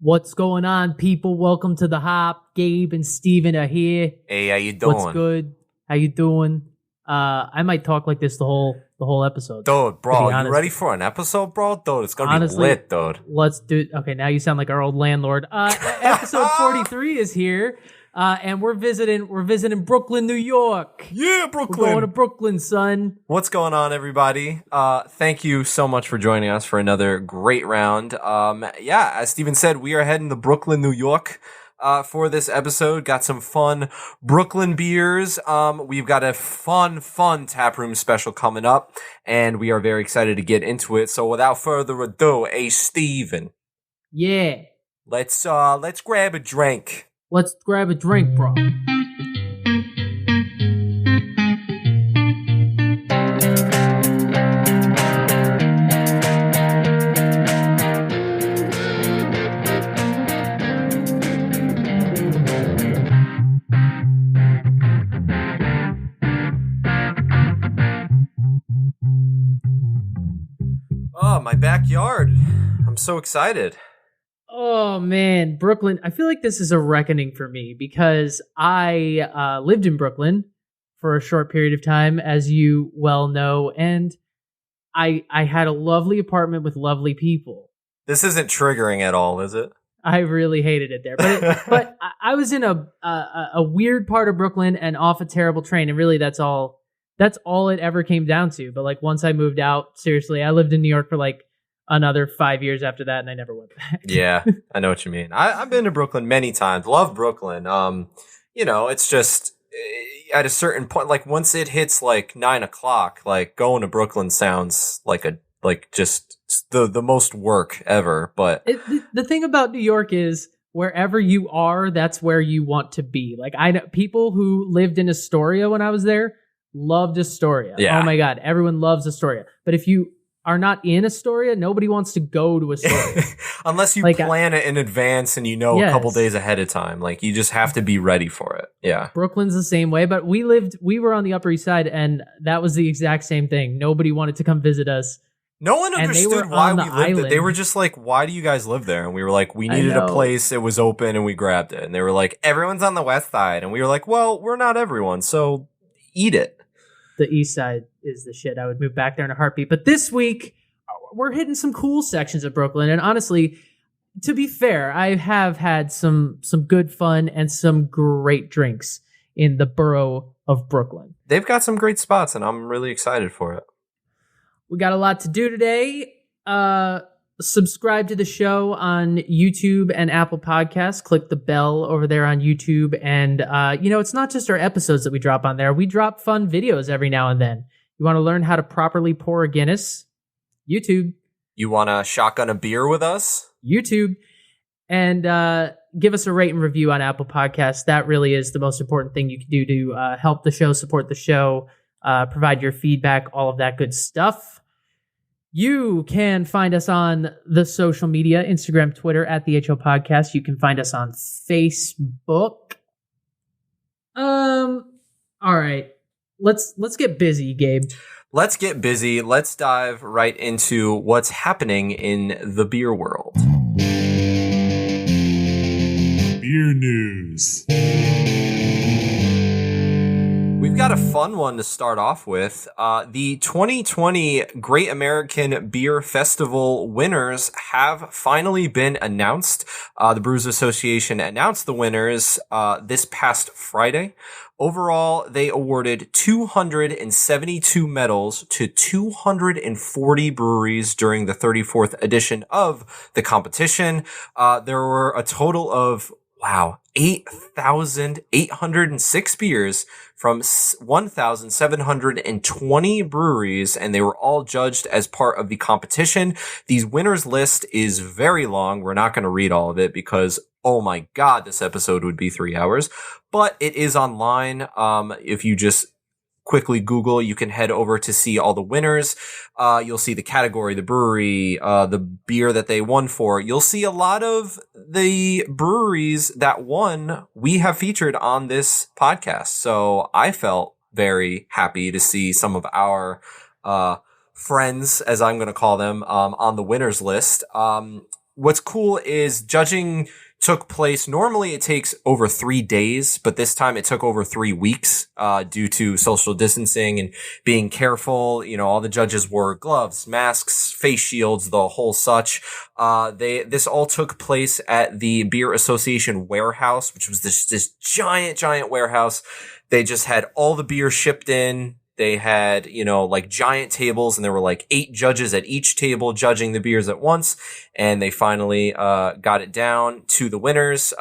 What's going on, people? Welcome to the Hop. Gabe and Steven are here. Hey, how you doing? What's good? How you doing? I might talk like this the whole episode. Dude, bro, you ready for an episode, bro? Dude, it's gonna be lit, dude. Let's do. Okay, now you sound like our old landlord. Episode 43 is here, and we're visiting Brooklyn, New York. Yeah, Brooklyn. We're going to Brooklyn, son. What's going on, everybody? Thank you so much for joining us for another great round. Yeah, as Steven said, we are heading to Brooklyn, New York. For this episode, got some fun Brooklyn beers. We've got a fun Taproom Special coming up, and we are very excited to get into it. So without further ado, hey, Steven. Yeah. Let's grab a drink. Let's grab a drink, bro. Oh, my backyard. I'm so excited. Oh, man. Brooklyn. I feel like this is a reckoning for me because I lived in Brooklyn for a short period of time, as you well know, and I had a lovely apartment with lovely people. This isn't triggering at all, is it? I really hated it there. But I was in a weird part of Brooklyn and off a terrible train, and really that's all it ever came down to. But like once I moved out, seriously, I lived in New York for like another 5 years after that, and I never went back. Yeah, I know what you mean. I've been to Brooklyn many times. Love Brooklyn. It's just at a certain point, like once it hits like 9 o'clock, like going to Brooklyn sounds like just the most work ever. But the thing about New York is wherever you are, that's where you want to be. Like I know people who lived in Astoria when I was there. Loved Astoria. Yeah. Oh my God. Everyone loves Astoria. But if you are not in Astoria, nobody wants to go to Astoria. Unless you plan it in advance and a couple days ahead of time. Like you just have to be ready for it. Yeah. Brooklyn's the same way, but we were on the Upper East Side and that was the exact same thing. Nobody wanted to come visit us. No one understood why we lived there. They were just like, why do you guys live there? And we were like, we needed a place. It was open and we grabbed it. And they were like, everyone's on the West Side. And we were like, well, we're not everyone. So eat it. The East Side is the shit. I would move back there in a heartbeat. But this week, we're hitting some cool sections of Brooklyn. And honestly, to be fair, I have had some good fun and some great drinks in the borough of Brooklyn. They've got some great spots, and I'm really excited for it. We got a lot to do today. Subscribe to the show on YouTube and Apple Podcasts. Click the bell over there on YouTube. And, it's not just our episodes that we drop on there. We drop fun videos every now and then. You want to learn how to properly pour a Guinness? YouTube. You want to shotgun a beer with us? YouTube. And give us a rate and review on Apple Podcasts. That really is the most important thing you can do to help the show, support the show, provide your feedback, all of that good stuff. You can find us on the social media, Instagram, Twitter, at the HO Podcast. You can find us on Facebook. All right. Let's get busy, Gabe. Let's get busy. Let's dive right into what's happening in the beer world. Beer news. We've got a fun one to start off with. The 2020 Great American Beer Festival winners have finally been announced. The Brewers Association announced the winners this past Friday. Overall, they awarded 272 medals to 240 breweries during the 34th edition of the competition. There were a total of 8,806 beers from 1,720 breweries, and they were all judged as part of the competition. The winners list is very long. We're not going to read all of it because, oh my God, this episode would be 3 hours, but it is online. If you just quickly Google, you can head over to see all the winners. You'll see the category, the brewery, the beer that they won for. You'll see a lot of the breweries that won we have featured on this podcast. So I felt very happy to see some of our friends, as I'm going to call them, on the winners list. what's cool is judging took place. Normally it takes over 3 days, but this time it took over 3 weeks, due to social distancing and being careful. You know, all the judges wore gloves, masks, face shields, the whole such. This all took place at the Beer Association warehouse, which was this giant warehouse. They just had all the beer shipped in. They had, you know, like giant tables, and there were like 8 judges at each table judging the beers at once. And they finally got it down to the winners.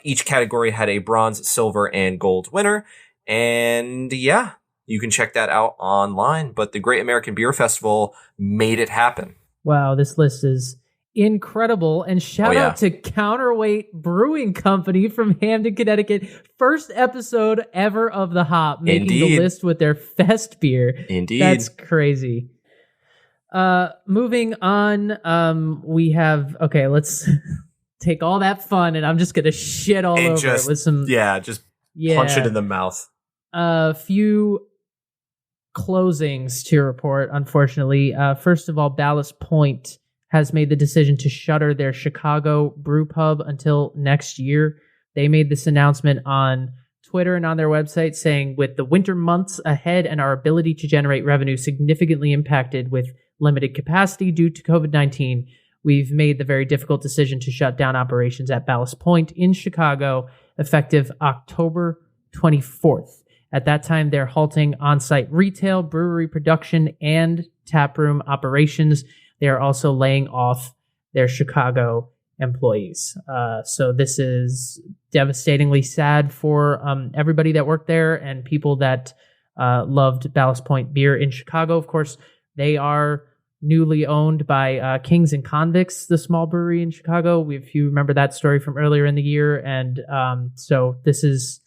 Each category had a bronze, silver, and gold winner. And yeah, you can check that out online. But the Great American Beer Festival made it happen. Wow, this list is incredible. And shout out to Counterweight Brewing Company from Hamden, Connecticut. First episode ever of The Hop, making the list with their Fest beer. Indeed. That's crazy. Moving on, we have, okay, let's take all that fun, and I'm just going to shit all over it with some... punch it in the mouth. A few closings to report, unfortunately. First of all, Ballast Point has made the decision to shutter their Chicago brewpub until next year. They made this announcement on Twitter and on their website, saying, with the winter months ahead and our ability to generate revenue significantly impacted with limited capacity due to COVID-19, we've made the very difficult decision to shut down operations at Ballast Point in Chicago effective October 24th. At that time, they're halting on-site retail, brewery production, and taproom operations. They are also laying off their Chicago employees. So this is devastatingly sad for everybody that worked there and people that loved Ballast Point beer in Chicago. Of course, they are newly owned by Kings and Convicts, the small brewery in Chicago. If you remember that story from earlier in the year. And so this is...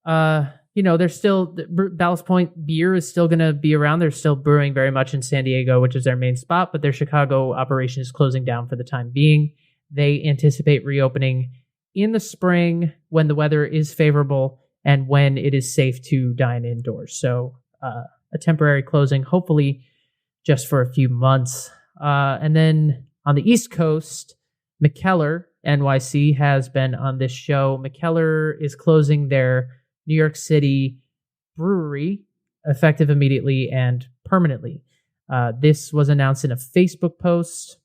they're still, Ballast Point beer is still going to be around. They're still brewing very much in San Diego, which is their main spot, but their Chicago operation is closing down for the time being. They anticipate reopening in the spring when the weather is favorable and when it is safe to dine indoors. So a temporary closing, hopefully just for a few months. And then on the East Coast, McKellar NYC has been on this show. McKellar is closing their New York City brewery effective immediately and permanently. This was announced in a Facebook post.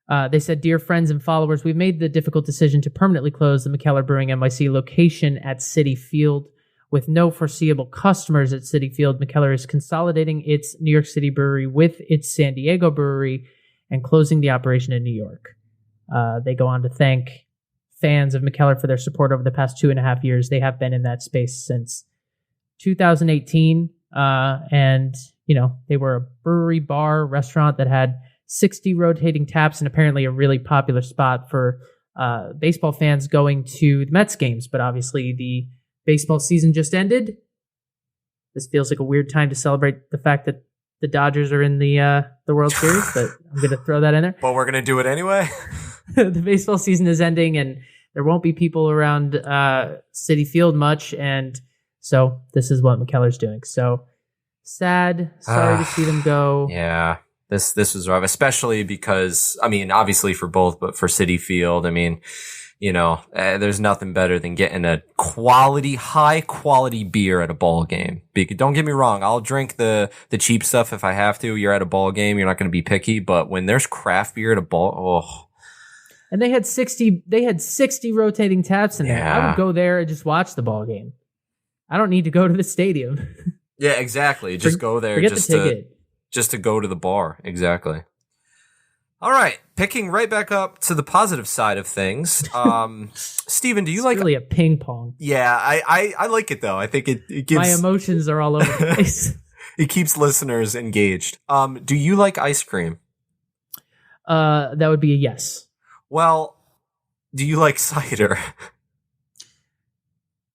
They said, "Dear friends and followers, we've made the difficult decision to permanently close the McKellar Brewing NYC location at Citi Field. With no foreseeable customers at Citi Field, McKellar is consolidating its New York City brewery with its San Diego brewery and closing the operation in New York." They go on to thank fans of McKellar for their support over the past 2.5 years. They have been in that space since 2018. And, they were a brewery, bar, restaurant that had 60 rotating taps and apparently a really popular spot for baseball fans going to the Mets games. But obviously the baseball season just ended. This feels like a weird time to celebrate the fact that the Dodgers are in the World Series, but I'm going to throw that in there. But we're going to do it anyway. The baseball season is ending and there won't be people around Citi Field much. And so this is what McKellar's doing. So sad. Sorry to see them go. Yeah, this was rough, especially because, obviously for both, but for Citi Field, there's nothing better than getting a high quality beer at a ball game. Don't get me wrong. I'll drink the cheap stuff if I have to. You're at a ball game. You're not going to be picky, but when there's craft beer at a ball, And they had 60 rotating taps in there. I would go there and just watch the ball game. I don't need to go to the stadium. Yeah, exactly. Just go there just to go to the bar. Exactly. All right, picking right back up to the positive side of things. Steven, do you like... It's really a ping pong. Yeah, I like it, though. I think it gives... My emotions are all over the place. It keeps listeners engaged. Do you like ice cream? That would be a yes. Well, do you like cider?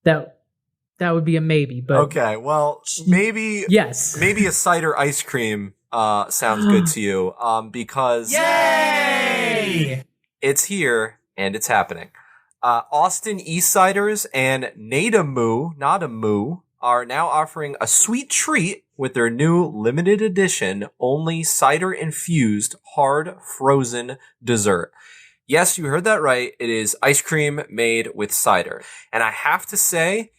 That would be a maybe, but... Okay, well, maybe... Yes. Maybe a cider ice cream sounds good to you, because... Yay! It's here, and it's happening. Austin East Ciders and Nadamu are now offering a sweet treat with their new limited edition, only cider-infused, hard frozen dessert. Yes, you heard that right. It is ice cream made with cider. And I have to say,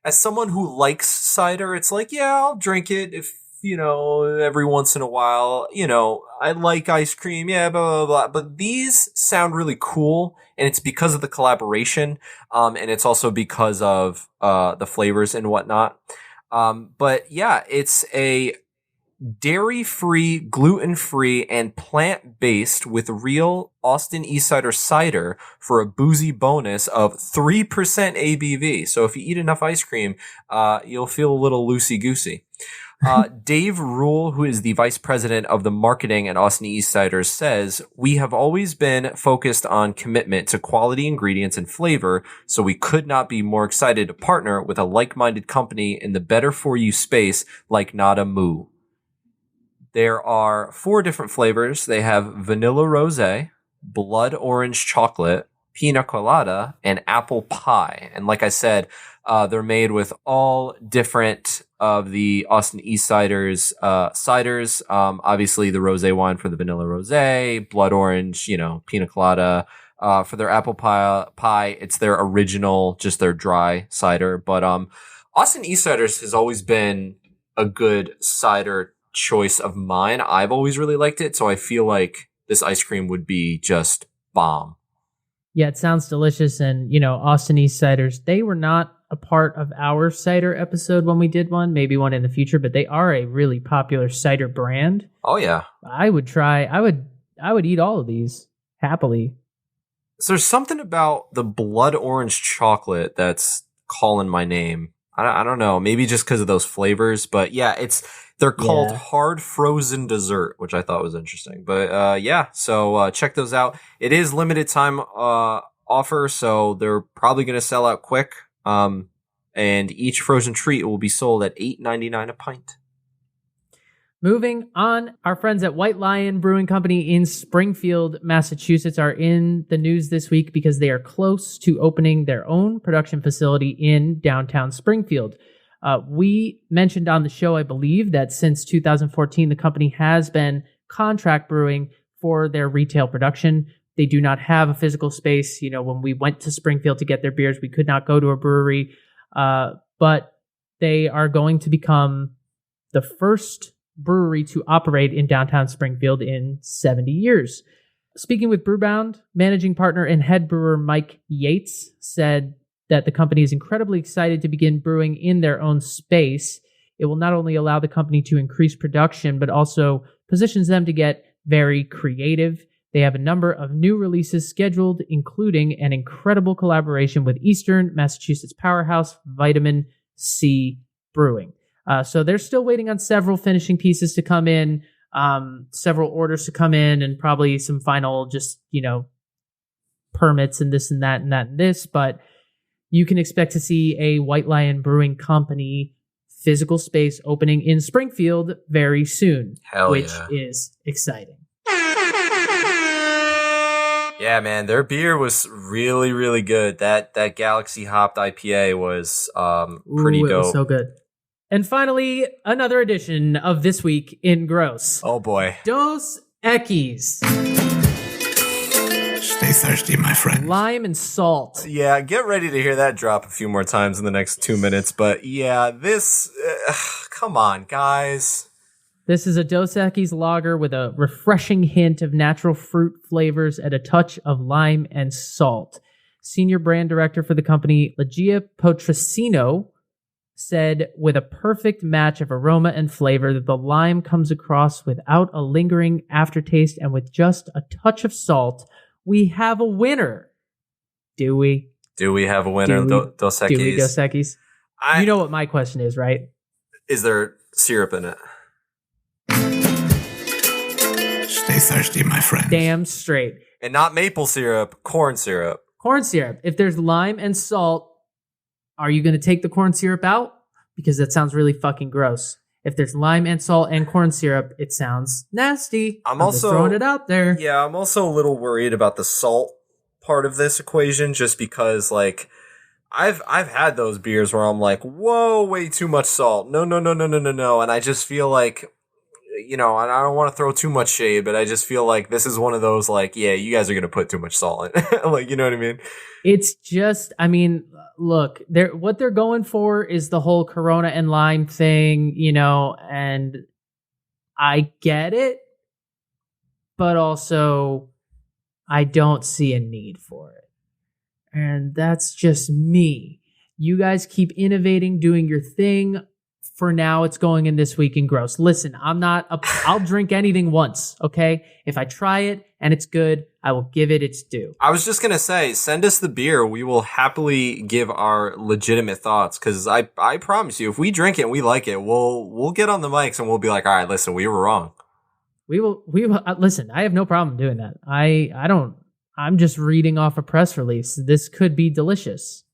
as someone who likes cider, it's like, yeah, I'll drink it if, every once in a while, I like ice cream. Yeah, blah, blah, blah. But these sound really cool. And it's because of the collaboration. And it's also because of, the flavors and whatnot. But yeah, it's a dairy-free, gluten-free, and plant-based with real Austin East Cider cider for a boozy bonus of 3% ABV. So if you eat enough ice cream, you'll feel a little loosey-goosey. Dave Rule, who is the vice president of the marketing at Austin East Cider, says, "We have always been focused on commitment to quality ingredients and flavor, so we could not be more excited to partner with a like-minded company in the better-for-you space like Nada Moo." There are 4 different flavors. They have vanilla rosé, blood orange chocolate, pina colada, and apple pie. And like I said, they're made with all different of the Austin East Cider's ciders. Obviously the rosé wine for the vanilla rosé, blood orange, pina colada. For their apple pie, it's their original, just their dry cider. But Austin East Ciders has always been a good cider choice of mine. I've always really liked it, so I feel like this ice cream would be just bomb. Yeah, it sounds delicious. And, Austin East Ciders, they were not a part of our cider episode when we did one, maybe one in the future, but they are a really popular cider brand. Oh, yeah. I would eat all of these happily. So there's something about the blood orange chocolate that's calling my name. I don't know, maybe just because of those flavors, but yeah, they're called hard frozen dessert, which I thought was interesting. But so check those out. It is limited time offer, so they're probably going to sell out quick. And each frozen treat will be sold at $8.99 a pint. Moving on, our friends at White Lion Brewing Company in Springfield, Massachusetts are in the news this week because they are close to opening their own production facility in downtown Springfield. We mentioned on the show, I believe, that since 2014, the company has been contract brewing for their retail production. They do not have a physical space. When we went to Springfield to get their beers, we could not go to a brewery, but they are going to become the first brewery to operate in downtown Springfield in 70 years. Speaking with Brewbound, managing partner and head brewer Mike Yates said that the company is incredibly excited to begin brewing in their own space. It will not only allow the company to increase production, but also positions them to get very creative. They have a number of new releases scheduled, including an incredible collaboration with Eastern Massachusetts powerhouse Vitamin C Brewing. So they're still waiting on several finishing pieces to come in, several orders to come in, and probably some final permits and this and that and that and this. But you can expect to see a White Lion Brewing Company physical space opening in Springfield very soon, which is exciting. Yeah, man, their beer was really, really good. That Galaxy hopped IPA was pretty dope. It was so good. And finally, another edition of This Week in Gross. Oh boy. Dos Equis. Stay thirsty, my friend. Lime and salt. Yeah, get ready to hear that drop a few more times in the next 2 minutes. But yeah, this, come on, guys. This is a Dos Equis lager with a refreshing hint of natural fruit flavors and a touch of lime and salt. Senior brand director for the company, Ligia Potricino, said, with a perfect match of aroma and flavor, that the lime comes across without a lingering aftertaste, and with just a touch of salt, we have a winner. Do we? Do we have a winner? Dos Equis. Do we, Dos Equis? You know what my question is, right? Is there syrup in it? Stay thirsty, my friend. Damn straight. And not maple syrup, corn syrup. Corn syrup. If there's lime and salt, are you going to take the corn syrup out? Because that sounds really fucking gross. If there's lime and salt and corn syrup, it sounds nasty. I'm also just throwing it out there. Yeah, I'm also a little worried about the salt part of this equation, just because, like, I've had those beers where I'm like, whoa, way too much salt. No. And I just feel like and I don't want to throw too much shade, but I just feel like this is one of those, like, yeah, you guys are going to put too much salt in. Like, you know what I mean? It's just, look, what they're going for is the whole Corona and lime thing, and I get it, but also I don't see a need for it. And that's just me. You guys keep innovating, doing your thing. For now, it's going in This Week in Gross. Listen, I'll drink anything once, okay? If I try it and it's good, I will give it its due. I was just going to say, send us the beer. We will happily give our legitimate thoughts, because I promise you, if we drink it and we like it, we'll get on the mics and we'll be like, all right, listen, we were wrong. We will listen, I have no problem doing that. I'm just reading off a press release. This could be delicious.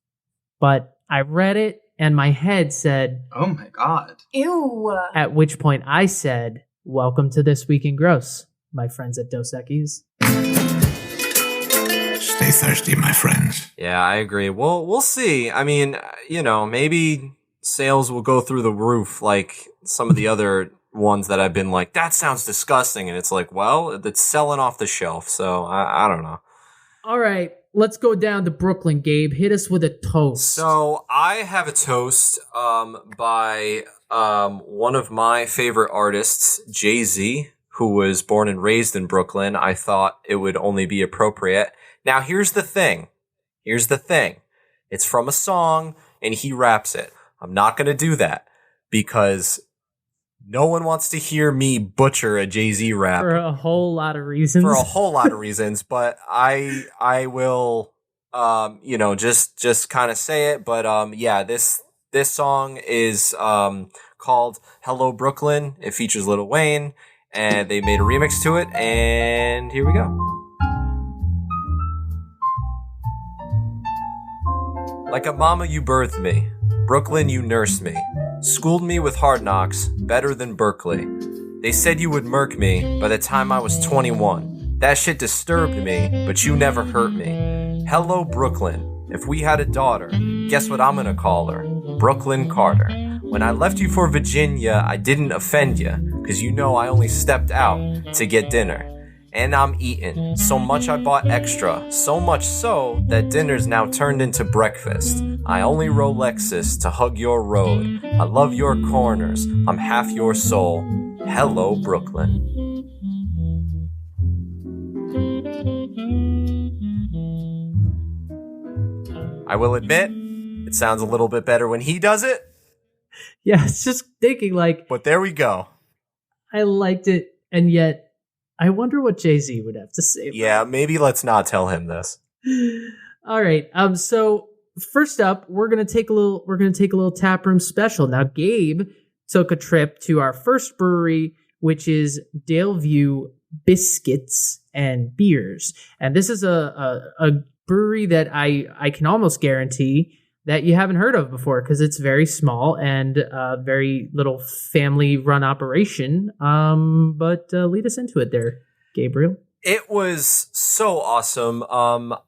But I read it and my head said, oh my God. Ew. At which point I said, welcome to This Week in Gross, my friends at Dos Equis. Stay thirsty, my friends. Yeah, I agree. We'll see. I mean, maybe sales will go through the roof like some of the other ones that I've been like, that sounds disgusting. And it's like, well, it's selling off the shelf. So I don't know. All right. Let's go down to Brooklyn, Gabe. Hit us with a toast. So I have a toast by one of my favorite artists, Jay-Z, who was born and raised in Brooklyn. I thought it would only be appropriate. Now, here's the thing. It's from a song, and he raps it. I'm not going to do that because no one wants to hear me butcher a Jay-Z rap. For a whole lot of reasons. But I will, just kind of say it. But, this song is, called Hello Brooklyn. It features Lil Wayne, and they made a remix to it. And here we go. Like a mama, you birthed me. Brooklyn, you nursed me. Schooled me with hard knocks, better than Berkeley. They said you would murk me by the time I was 21. That shit disturbed me, but you never hurt me. Hello, Brooklyn. If we had a daughter, guess what I'm gonna call her? Brooklyn Carter. When I left you for Virginia, I didn't offend you, 'cause you know I only stepped out to get dinner. And I'm eating so much I bought extra, so much so that dinner's now turned into breakfast. I only roll Lexus to hug your road. I love your corners, I'm half your soul. Hello, Brooklyn. I will admit, it sounds a little bit better when he does it. Yeah, it's just thinking But there we go. I liked it, and yet I wonder what Jay-Z would have to say. Yeah, maybe let's not tell him this. All right. So first up, we're gonna take a little Taproom Special. Now, Gabe took a trip to our first brewery, which is Daleview Biscuits and Beers, and this is a brewery that I can almost guarantee that you haven't heard of before, because it's very small and very little family-run operation. But lead us into it there, Gabriel. It was so awesome.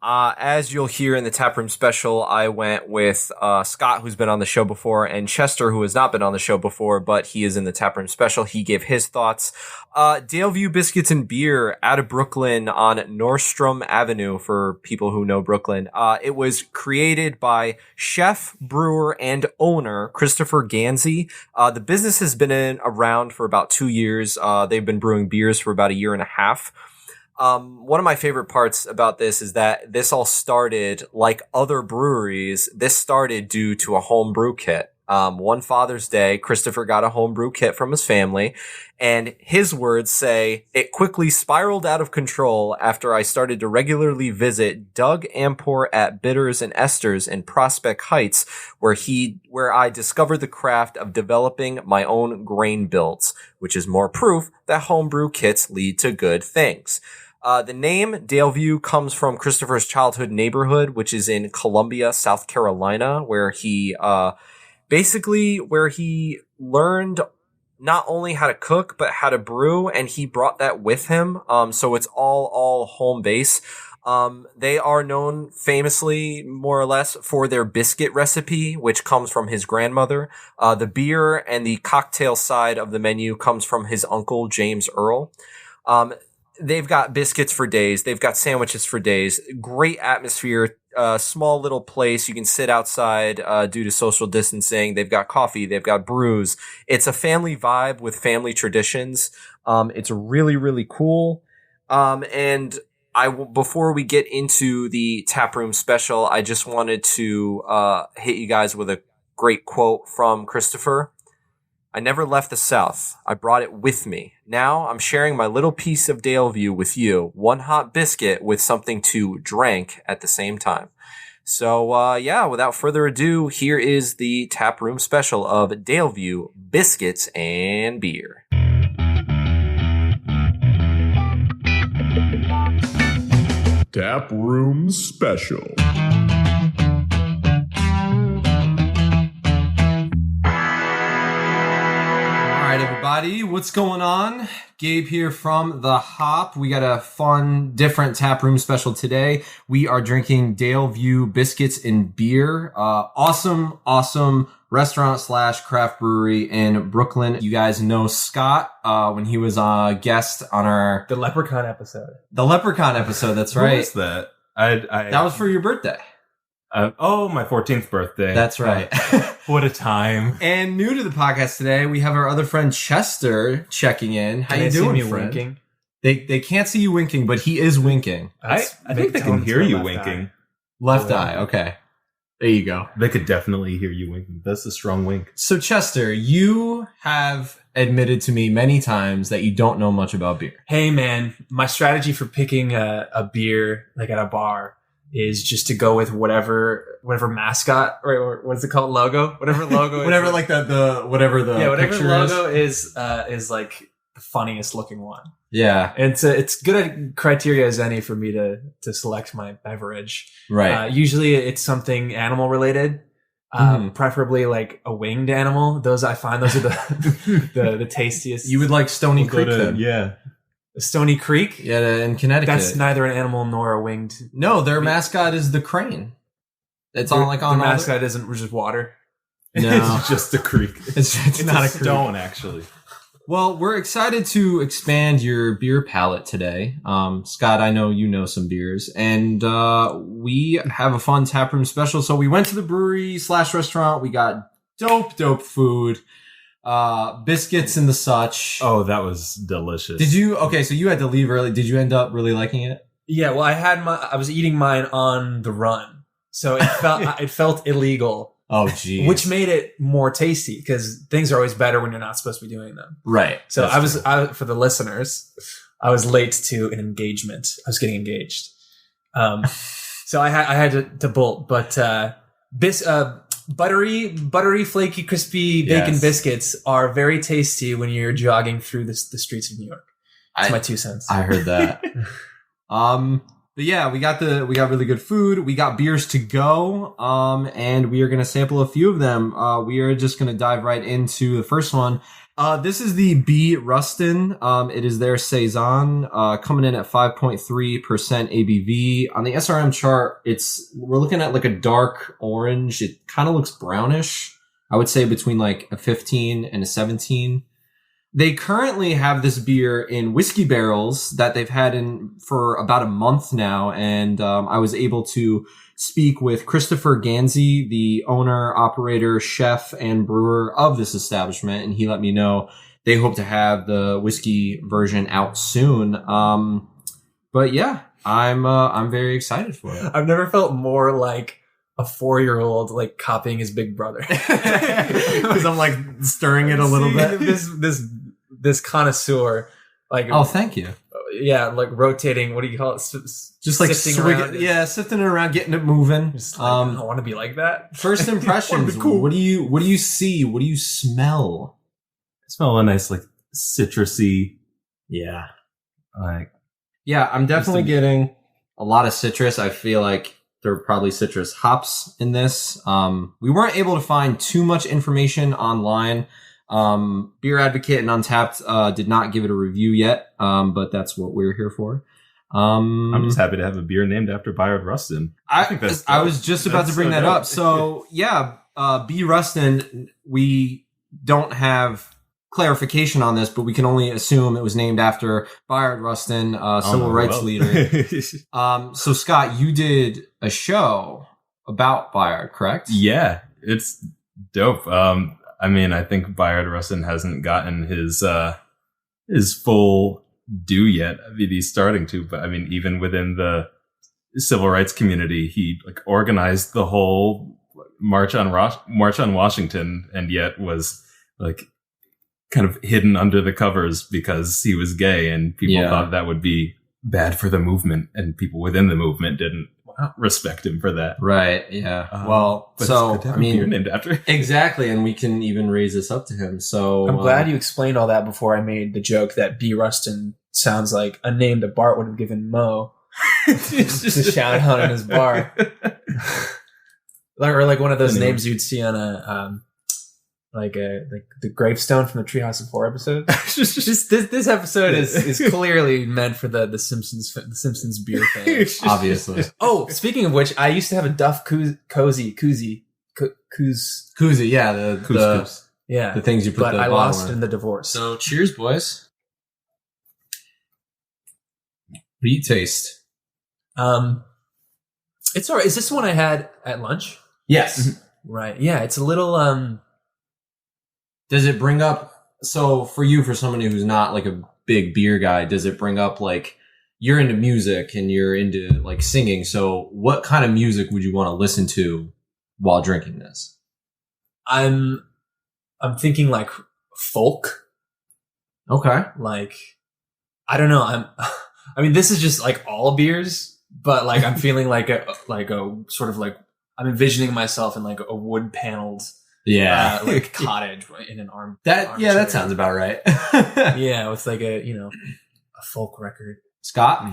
As you'll hear in the Taproom Special, I went with Scott, who's been on the show before, and Chester, who has not been on the show before, but he is in the Taproom Special. He gave his thoughts. Daleview Biscuits and Beer out of Brooklyn on Nordstrom Avenue, for people who know Brooklyn. It was created by chef, brewer, and owner Christopher Gansey. The business has been around for about 2 years. They've been brewing beers for about a year and a half. One of my favorite parts about this is that this all started, like other breweries, this started due to a home brew kit. One Father's Day, Christopher got a home brew kit from his family, and his words say, "It quickly spiraled out of control after I started to regularly visit Doug Ampor at Bitters and Esters in Prospect Heights, where I discovered the craft of developing my own grain builds, which is more proof that homebrew kits lead to good things." The name Daleview comes from Christopher's childhood neighborhood, which is in Columbia, South Carolina, where he learned not only how to cook, but how to brew, and he brought that with him. So it's all home base. They are known famously, more or less, for their biscuit recipe, which comes from his grandmother. The beer and the cocktail side of the menu comes from his uncle, James Earl. They've got biscuits for days. They've got sandwiches for days. Great atmosphere. Small little place. You can sit outside, due to social distancing. They've got coffee. They've got brews. It's a family vibe with family traditions. It's really, really cool. And before we get into the Taproom Special, I just wanted to, hit you guys with a great quote from Christopher. I never left the South. I brought it with me. Now I'm sharing my little piece of Daleview with you. One hot biscuit with something to drink at the same time. So, without further ado, here is the Taproom Special of Daleview Biscuits and Beer. Taproom Special. All right, everybody, what's going on? Gabe here from The Hop. We got a fun, different Taproom Special today. We are drinking Daleview Biscuits and Beer. Awesome restaurant / craft brewery in Brooklyn. You guys know Scott when he was a guest on the Leprechaun episode. The Leprechaun episode, that's right. What was that? That was for your birthday. My 14th birthday. That's right. What a time. And new to the podcast today, we have our other friend Chester checking in. How you doing, friend? Winking? They can't see you winking, but he is winking. I think they can hear you winking. Left eye, okay. There you go. They could definitely hear you winking. That's a strong wink. So Chester, you have admitted to me many times that you don't know much about beer. Hey man, my strategy for picking a beer like at a bar is just to go with whatever mascot or what's it called, logo, whatever logo, whatever like whatever logo is like the funniest looking one. Yeah, and it's good at criteria as any for me to select my beverage. Right. Usually it's something animal related. Preferably like a winged animal. I find those are the tastiest. You would like Stony Creek then? Yeah. Stony Creek? Yeah, in Connecticut. That's neither an animal nor a winged. No, their mascot is the crane. It's on their mascot isn't just water. No. It's just a creek. It's not a stone, actually. Well, we're excited to expand your beer palette today. Scott, I know you know some beers, and we have a fun Taproom Special. So we went to the brewery / restaurant. We got dope food, biscuits and the such. Oh, that was delicious. Did you? Okay, so you had to leave early. Did you end up really liking it? Yeah, well, I was eating mine on the run, so it felt illegal. Oh, geez. Which made it more tasty because things are always better when you're not supposed to be doing them. Right. So for the listeners, I was late to an engagement. I was getting engaged. So I had to bolt, but buttery, flaky, crispy bacon biscuits are very tasty when you're jogging through the streets of New York. That's my 2 cents. I heard that. But yeah, we got really good food. We got beers to go. And we are going to sample a few of them. We are just going to dive right into the first one. This is the B Rustin. It is their Saison, coming in at 5.3% ABV. On the SRM chart, we're looking at like a dark orange. It kind of looks brownish. I would say between like a 15 and a 17. They currently have this beer in whiskey barrels that they've had in for about a month now. And I was able to speak with Christopher Ganzi, the owner, operator, chef, and brewer of this establishment. And he let me know they hope to have the whiskey version out soon. But yeah, I'm very excited for it. I've never felt more like a 4-year-old like copying his big brother. Because I'm like stirring it a little bit. This connoisseur, like, oh, thank you. Yeah, like rotating. What do you call it? Just like sifting it around, getting it moving. Just like, I want to be like that. First impressions. Cool. What do you see? What do you smell? I smell a nice like citrusy. Yeah. Yeah, I'm definitely getting a lot of citrus. I feel like there are probably citrus hops in this. We weren't able to find too much information online. Beer Advocate and Untapped did not give it a review yet, but that's what we're here for. I'm just happy to have a beer named after Bayard Rustin. I was just about to bring that up. So yeah, B. Rustin, we don't have clarification on this, but we can only assume it was named after Bayard Rustin, civil rights leader. So Scott, you did a show about Bayard, correct? Yeah, it's dope. I mean, I think Bayard Rustin hasn't gotten his full due yet. I mean, he's starting to, but I mean, even within the civil rights community, he like organized the whole March on Washington, and yet was like kind of hidden under the covers because he was gay, and people thought that would be bad for the movement, and people within the movement didn't respect him for that. Right. Yeah. Well, so I mean, beer named after exactly, and we can even raise this up to him. So I'm glad you explained all that before I made the joke that B. Rustin sounds like a name that Bart would have given Mo to shout out in his bar, or like one of those names you'd see on a like the gravestone from the Treehouse of Horror episode. This episode is clearly meant for the Simpsons beer fans, obviously. Oh, speaking of which, I used to have a Duff koozie. Yeah, the things you put. But the I bottle lost in the divorce. So cheers, boys. What do you taste? It's all right. Is this one I had at lunch? Yes. Right. Yeah, it's a little Does it bring up, so for you, for somebody who's not like a big beer guy, does it bring up like, you're into music and you're into like singing, so what kind of music would you want to listen to while drinking this? I'm thinking like folk. Okay. Like, I don't know, I mean, this is just like all beers, but like I'm feeling like a sort of like, I'm envisioning myself in like a wood paneled like cottage in an armchair. That sounds about right. Yeah, it's like a folk record. Scott,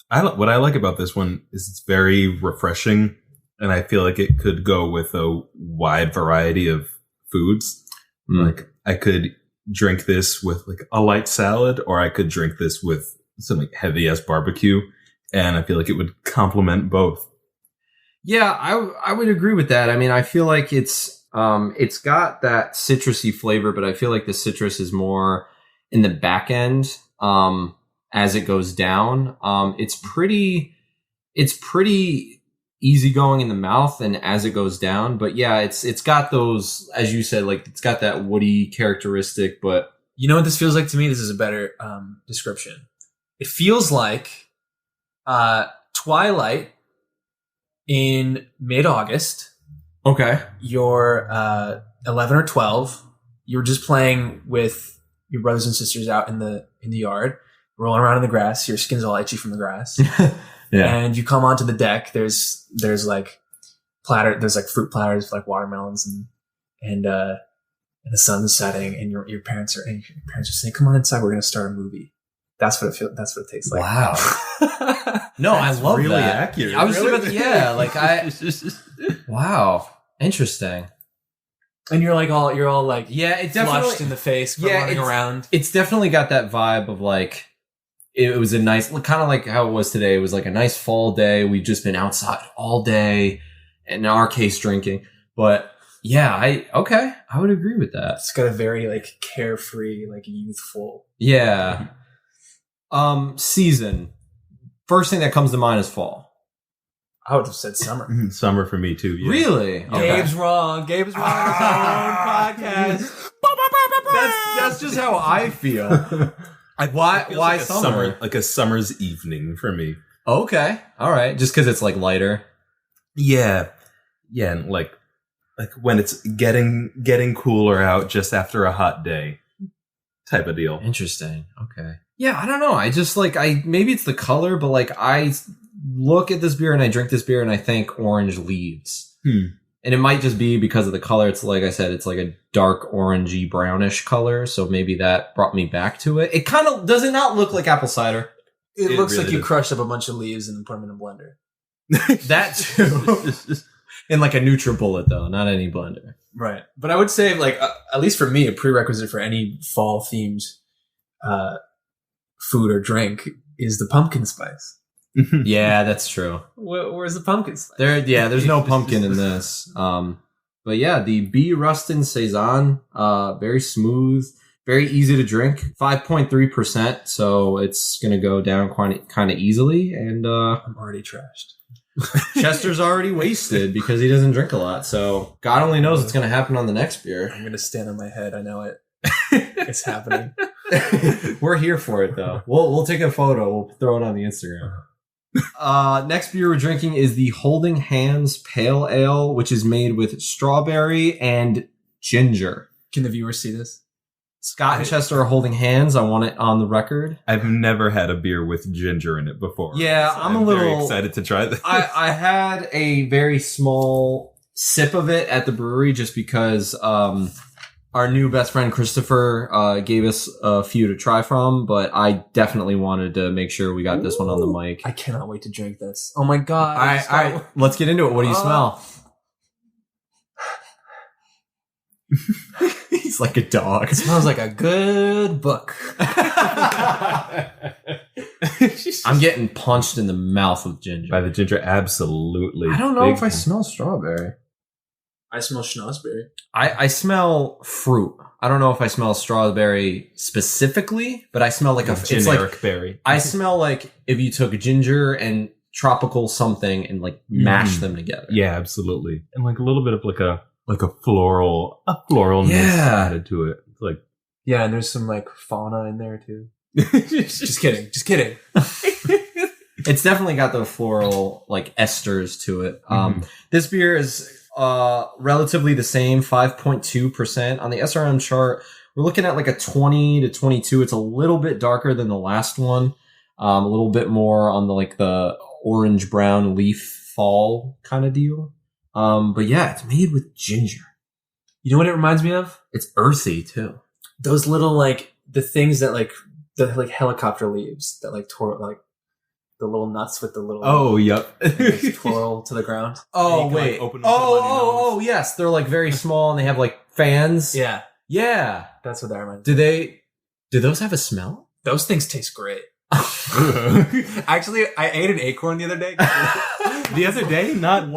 what I like about this one is it's very refreshing, and I feel like it could go with a wide variety of foods. Like I could drink this with like a light salad, or I could drink this with some like heavy ass barbecue, and I feel like it would complement both. Yeah, I would agree with that. I mean, I feel like it's got that citrusy flavor, but I feel like the citrus is more in the back end as it goes down. It's pretty easygoing in the mouth and as it goes down. But yeah, it's got those, as you said, like it's got that woody characteristic. But you know what this feels like to me? This is a better description. It feels like Twilight in mid-August. Okay. You're 11 or 12. You were just playing with your brothers and sisters out in the yard, rolling around in the grass. Your skin's all itchy from the grass. Yeah. And you come onto the deck. There's like there's like fruit platters, like watermelons, and the sun's setting, and your parents are saying, "Come on inside. We're gonna start a movie." That's what it tastes like. Wow. No, I love really that. accurate. I was wow. Interesting. And you're all like, yeah, it flushed definitely in the face from running around. It's definitely got that vibe of like, it was a nice, kind of like how it was today. It was like a nice fall day. We've just been outside all day, and in our case, drinking. But yeah, I would agree with that. It's got a very like carefree, like youthful. Yeah. Season. First thing that comes to mind is fall. I would have said summer. Summer for me too. Yeah. Really? Okay. Gabe's wrong. Gabe's wrong. It's our own podcast. That's just how I feel. Why like summer? Like a summer's evening for me. Okay. All right. Just because it's like lighter. Yeah. Yeah. And like when it's getting cooler out just after a hot day type of deal. Interesting. Okay. Yeah. I don't know. I just like, maybe it's the color, but like I look at this beer and I drink this beer and I think orange leaves. And it might just be because of the color. It's like I said, it's like a dark orangey brownish color. So maybe that brought me back to it. It kind of, does it not look like apple cider? It looks really like you does. crushed up a bunch of leaves and put them in a blender. That too. In like a NutriBullet though, not any blender. Right. But I would say like, at least for me, a prerequisite for any fall themed food or drink is the pumpkin spice. Yeah, that's true. Where's the pumpkin spice? There's no pumpkin in this. But yeah, the B Rustin Saison, very smooth, very easy to drink, 5.3%. So it's gonna go down kind of easily. And I'm already trashed. Chester's already wasted because he doesn't drink a lot. So God only knows what's gonna happen on the next beer. I'm gonna stand on my head. I know it. It's happening. We're here for it though. We'll take a photo. We'll throw it on the Instagram. Next beer we're drinking is the Holding Hands Pale Ale, which is made with strawberry and ginger. Can the viewers see this? Scott and Chester are holding hands. I want it on the record. I've never had a beer with ginger in it before. Yeah, so I'm a little very excited to try this. I had a very small sip of it at the brewery just because our new best friend Christopher gave us a few to try from, but I definitely wanted to make sure we got this one on the mic. I cannot wait to drink this. Oh my god! All right, let's get into it. What do you smell? He's like a dog. It smells like a good book. I'm getting punched in the mouth with ginger. By the ginger, absolutely. I don't know if I smell strawberry. I smell schnozberry. I smell fruit. I don't know if I smell strawberry specifically, but I smell like generic it's like berry. I smell like if you took ginger and tropical something and like mashed them together. Yeah, absolutely. And like a little bit of like a floralness added to it. It's like Yeah, and there's some like fauna in there too. Just kidding. It's definitely got the floral like esters to it. This beer is relatively the same, 5.2% on the SRM chart. We're looking at like a 20 to 22. It's a little bit darker than the last one. A little bit more on the orange brown leaf fall kind of deal. But yeah, it's made with ginger. You know what it reminds me of? It's earthy too. Those little like the things that like the like helicopter leaves that like tore like the little nuts with the little yep. twirl to the ground. Oh can, wait. like, open them to the bunny nose. Yes, they're like very small and they have like fans. Yeah, Yeah. that's what that reminds me. Do those have a smell? Those things taste great. Actually, I ate an acorn the other day. The other day? Not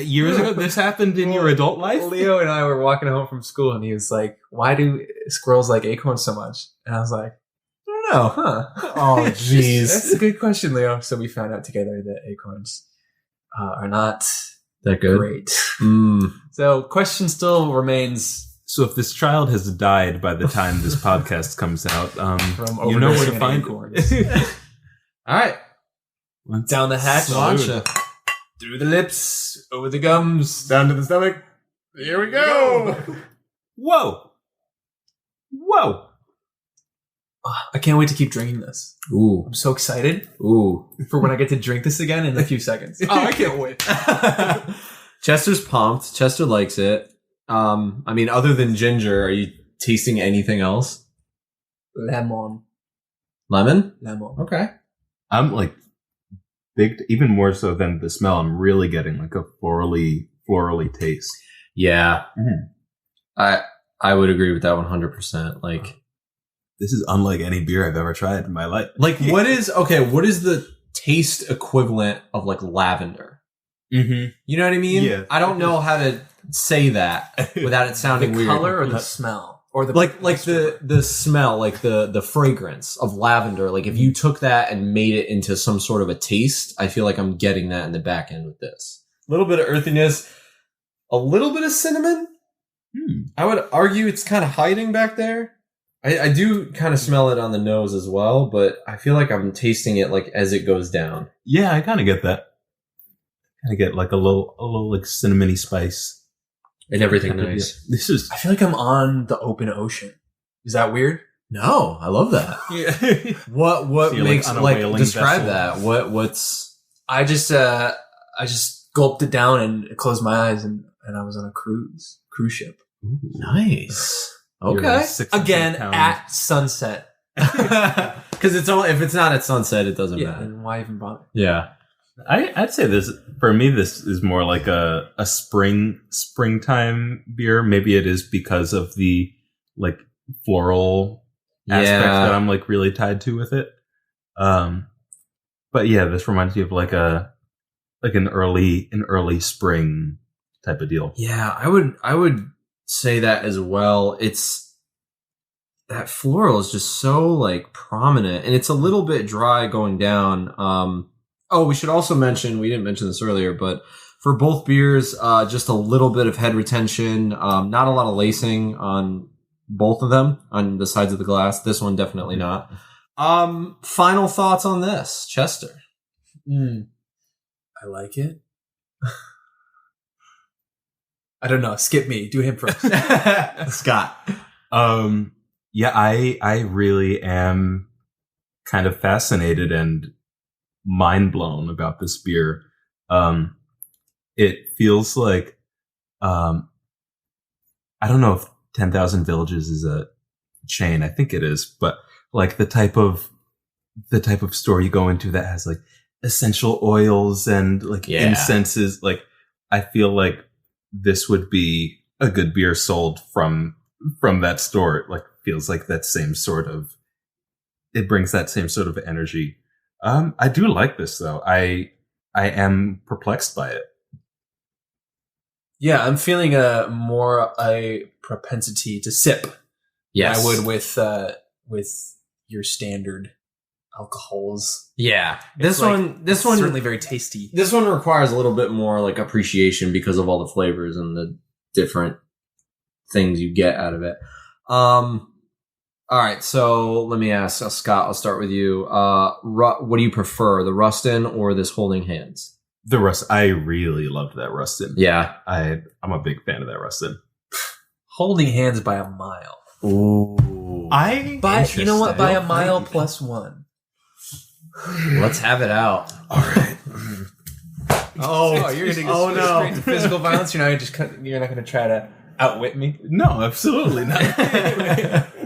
years ago? This happened in your adult life? Leo and I were walking home from school and he was like, "Why do squirrels like acorns so much?" And I was like, "I don't know, huh?" Oh jeez. That's a good question, Leo. So we found out together that acorns are not That good? great. So question still remains. So if this child has died by the time this podcast comes out, From you know where to overdosing find acorns. All right. Down the hatch, Sláinte. through the lips, over the gums, down to the stomach. Here we go. Whoa! I can't wait to keep drinking this. Ooh. I'm so excited Ooh. for when I get to drink this again in a few seconds. Oh, I can't wait. Chester's pumped. Chester likes it. I mean, other than ginger, are you tasting anything else? Lemon. Lemon? Okay. I'm like even more so than the smell. I'm really getting like a florally taste. Yeah. I would agree with that 100%. Like, This is unlike any beer I've ever tried in my life. what is the taste equivalent of like lavender? Mm-hmm. You know what I mean? Yeah. I don't know how to say that without it sounding The weird. color or the smell? Or the like the smell, like the fragrance of lavender. Like if you took that and made it into some sort of a taste, I feel like I'm getting that in the back end with this. A little bit of earthiness, a little bit of cinnamon. I would argue it's kind of hiding back there. I do kind of smell it on the nose as well, but I feel like I'm tasting it like as it goes down. Yeah, I kind of get that. I get like a little like cinnamony spice And everything nice. This is I feel like I'm on the open ocean. Is that weird? No, I love that. yeah. What So you're, makes on a like whaling describe vessel. that? What's I just gulped it down and closed my eyes and I was on a cruise ship. nice? You're Okay. like 600 Again pounds. at sunset. Because it's only if it's not at sunset, it doesn't Yeah, matter. and why even bother? Yeah. I'd say this for me. This is more like a springtime beer. Maybe it is because of the like floral aspect that I'm like really tied to with it. But yeah, this reminds me of like an early spring type of deal. Yeah, I would say that as well. It's that floral is just so like prominent, and it's a little bit dry going down. Oh, we should also mention, we didn't mention this earlier, but for both beers, just a little bit of head retention, not a lot of lacing on both of them on the sides of the glass. This one definitely not. Final thoughts on this, Chester? I like it. I don't know. Skip me. Do him first. Scott. Yeah, I really am kind of fascinated and mind blown about this beer. It feels like, I don't know if 10,000 Villages is a chain. I think it is, but like the type of store you go into that has like essential oils and like incenses. Like, I feel like this would be a good beer sold from that store. It like feels like that same sort of, it brings that same sort of energy. I do like this though. I am perplexed by it. Yeah, I'm feeling more a propensity to sip. Yes. than I would with your standard alcohols. Yeah. It's This one certainly very tasty. This one requires a little bit more like appreciation because of all the flavors and the different things you get out of it. All right, so let me ask Scott. I'll start with you. What do you prefer, the Rustin or this Holding Hands? The Rust, I really loved that Rustin. Yeah, I'm a big fan of that Rustin. Holding Hands by a mile. ooh. You know what? By a mile plus one. Let's have it out. All right. Oh, you're gonna go straight to physical violence. You're not gonna try to outwit me. No, absolutely not.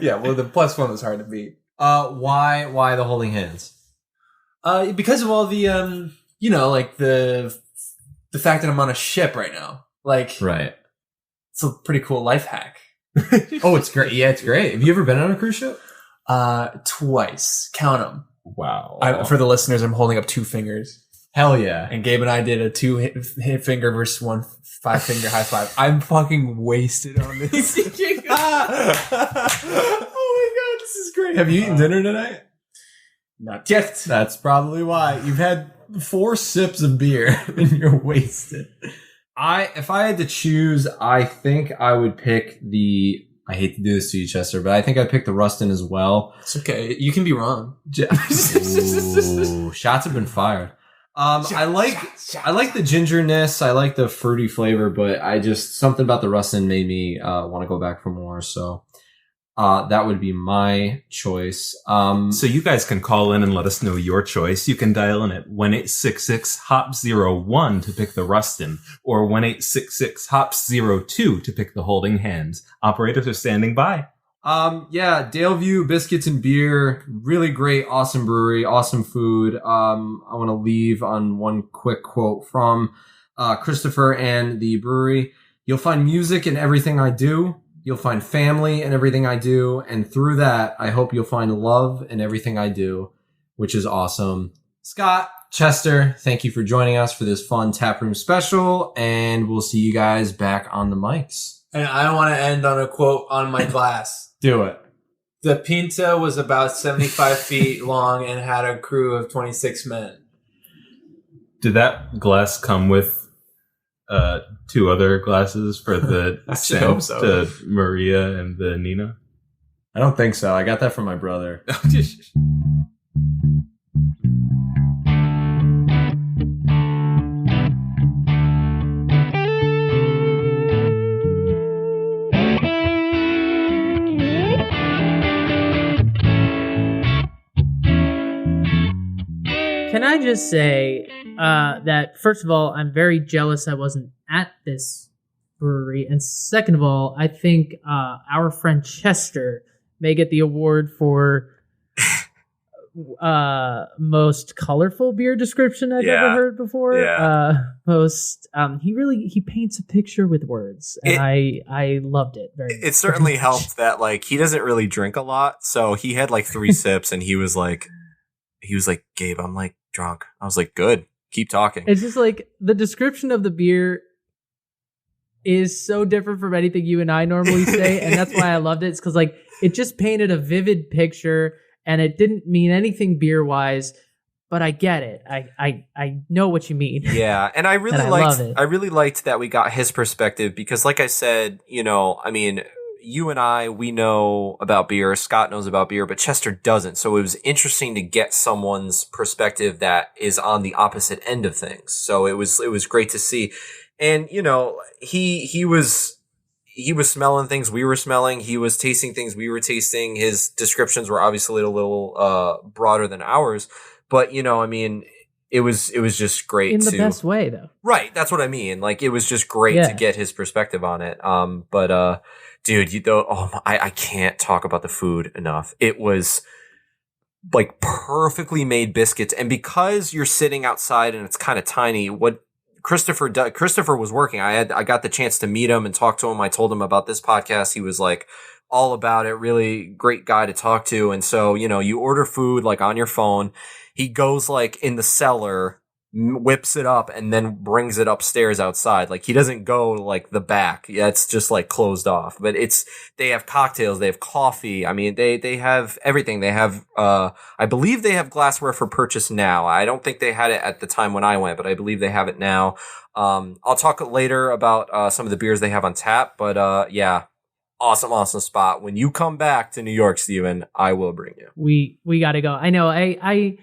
Yeah, well, the plus one was hard to beat. Why the Holding Hands? Because of all the like the fact that I'm on a ship right now. Like, Right. it's a pretty cool life hack. Oh, it's great. Yeah, it's great. Have you ever been on a cruise ship? Twice. Count them. Wow. For the listeners, I'm holding up 2 fingers. Hell yeah. And Gabe and I did a 2 hit finger versus 1 5-finger high five. I'm fucking wasted on this. Oh my god, this is great. Have you eaten dinner tonight? Not yet. That's probably why. You've had 4 sips of beer and you're wasted. If I had to choose, I think I would pick I hate to do this to you, Chester, but I think I'd pick the Rustin as well. It's okay. You can be wrong. Ooh, shots have been fired. I like the gingerness. I like the fruity flavor, but something about the Rustin made me want to go back for more. So that would be my choice. So you guys can call in and let us know your choice. You can dial in at 1-866-HOP-01 to pick the Rustin, or 1-866-HOPS-02 to pick the Holding Hands. Operators are standing by. Yeah, Daleview Biscuits and Beer, really great, awesome brewery, awesome food. I want to leave on one quick quote from Christopher and the brewery. You'll find music in everything I do. You'll find family in everything I do. And through that, I hope you'll find love in everything I do, which is awesome. Scott, Chester, thank you for joining us for this fun Taproom Special, and we'll see you guys back on the mics. And I want to end on a quote on my glass. Do it. The Pinta was about 75 feet long and had a crew of 26 men. Did that glass come with 2 other glasses for the hope so. to Maria and the Nina? I don't think so. I got that from my brother. Can I just say that, first of all, I'm very jealous I wasn't at this brewery. And second of all, I think our friend Chester may get the award for most colorful beer description I've ever heard before. Yeah. He paints a picture with words, and I loved it very much. It certainly helped that, like, he doesn't really drink a lot. So he had like 3 sips and he was like, Gabe, I'm like drunk. I was like, good. Keep talking. It's just like the description of the beer is so different from anything you and I normally say, and that's why I loved it. It's because like it just painted a vivid picture, and it didn't mean anything beer wise, but I get it. I know what you mean. Yeah, and I really liked that we got his perspective because, like I said, I mean, you and I, we know about beer. Scott knows about beer, but Chester doesn't. So it was interesting to get someone's perspective that is on the opposite end of things. So it was great to see. And, he was smelling things we were smelling. He was tasting things we were tasting. His descriptions were obviously a little broader than ours. But, I mean, it was just great in the best way, though. Right. That's what I mean. Like, it was just great to get his perspective on it. Dude, I can't talk about the food enough. It was like perfectly made biscuits. And because you're sitting outside and it's kind of tiny, what Christopher was working. I got the chance to meet him and talk to him. I told him about this podcast. He was like all about it. Really great guy to talk to. And so, you order food like on your phone. He goes like in the cellar, whips it up, and then brings it upstairs outside. Like he doesn't go like the back. Yeah, it's just like closed off. But they have cocktails, they have coffee. I mean, they have everything. They have I believe they have glassware for purchase now. I don't think they had it at the time when I went, but I believe they have it now. I'll talk later about some of the beers they have on tap. But yeah, awesome spot. When you come back to New York, Steven, I will bring you. We got to go. I know. I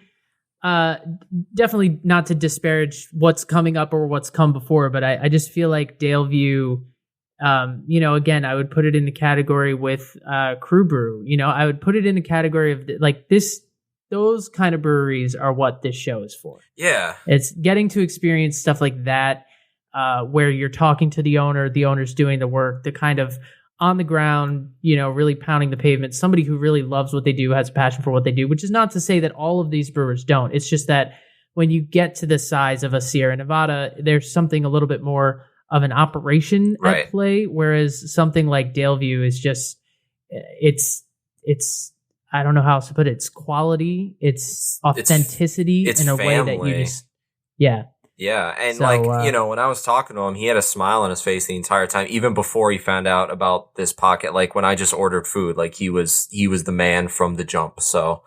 definitely not to disparage what's coming up or what's come before, but I just feel like Daleview, again, I would put it in the category with Crew Brew. I would put it in the category of like this. Those kind of breweries are what this show is for. Yeah, it's getting to experience stuff like that, where you're talking to the owner's doing the work, the kind of on the ground, really pounding the pavement, somebody who really loves what they do, has a passion for what they do, which is not to say that all of these brewers don't. It's just that when you get to the size of a Sierra Nevada, there's something a little bit more of an operation at play, whereas something like Daleview is just, it's I don't know how else to put it. It's quality, it's authenticity it's in a family. way that you just, yeah. Yeah, and when I was talking to him, he had a smile on his face the entire time, even before he found out about this pocket. Like when I just ordered food, like he was the man from the jump. So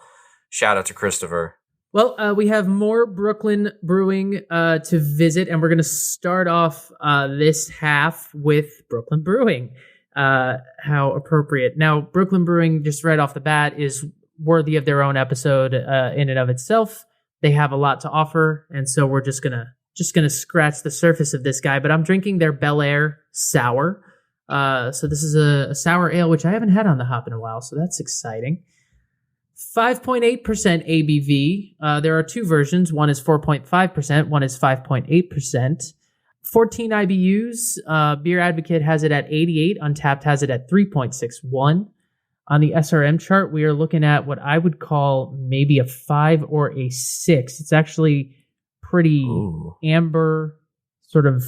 shout out to Christopher. Well, we have more Brooklyn Brewing to visit, and we're going to start off this half with Brooklyn Brewing. How appropriate. Now, Brooklyn Brewing, just right off the bat, is worthy of their own episode in and of itself. They have a lot to offer, and so we're just gonna scratch the surface of this guy. But I'm drinking their Bel Air Sour. So this is a sour ale, which I haven't had on the hop in a while, so that's exciting. 5.8% ABV. There are two versions. One is 4.5%. One is 5.8%. 14 IBUs. Beer Advocate has it at 88. Untapped has it at 3.61. On the SRM chart, we are looking at what I would call maybe a 5 or a 6. It's actually pretty amber, sort of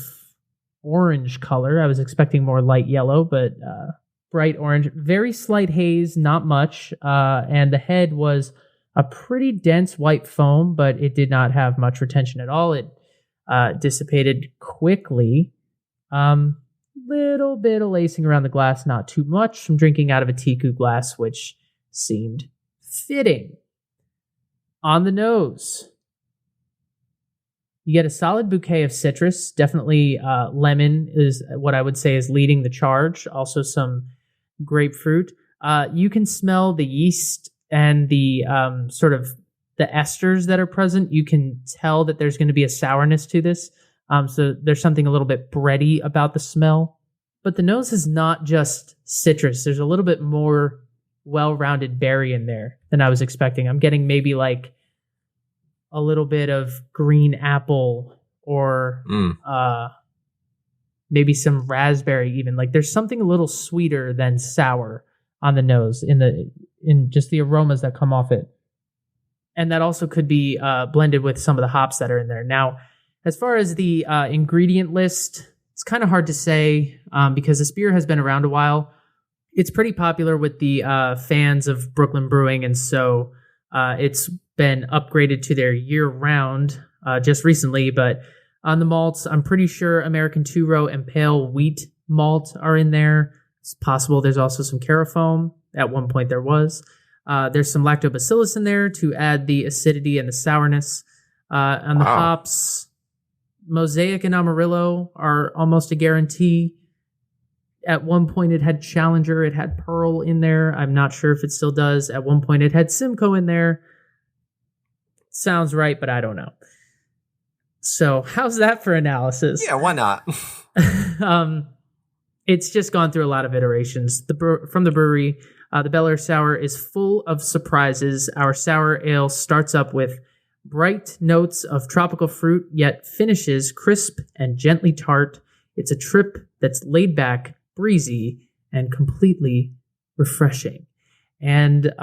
orange color. I was expecting more light yellow, but bright orange. Very slight haze, not much. And the head was a pretty dense white foam, but it did not have much retention at all. It dissipated quickly. Little bit of lacing around the glass, not too much. I'm drinking out of a Tiku glass, which seemed fitting. On the nose, you get a solid bouquet of citrus. Definitely lemon is what I would say is leading the charge. Also some grapefruit. You can smell the yeast and the sort of the esters that are present. You can tell that there's going to be a sourness to this. So there's something a little bit bready about the smell. But the nose is not just citrus. There's a little bit more well-rounded berry in there than I was expecting. I'm getting maybe like a little bit of green apple or maybe some raspberry even. Like there's something a little sweeter than sour on the nose in just the aromas that come off it. And that also could be blended with some of the hops that are in there. Now, as far as the ingredient list, it's kind of hard to say because this beer has been around a while. It's pretty popular with the fans of Brooklyn Brewing, and so it's been upgraded to their year-round just recently, but on the malts, I'm pretty sure American two-row and pale wheat malt are in there. It's possible there's also some carafoam. At one point there was. There's some lactobacillus in there to add the acidity and the sourness. On the hops, Mosaic and Amarillo are almost a guarantee. At one point it had Challenger, it had Pearl in there. I'm not sure if it still does. At one point it had Simcoe in there. Sounds right, but I don't know. So how's that for analysis? Yeah, why not? It's just gone through a lot of iterations. From the brewery, the Bel Air Sour is full of surprises. Our sour ale starts up with bright notes of tropical fruit, yet finishes crisp and gently tart. It's a trip that's laid back, breezy, and completely refreshing. And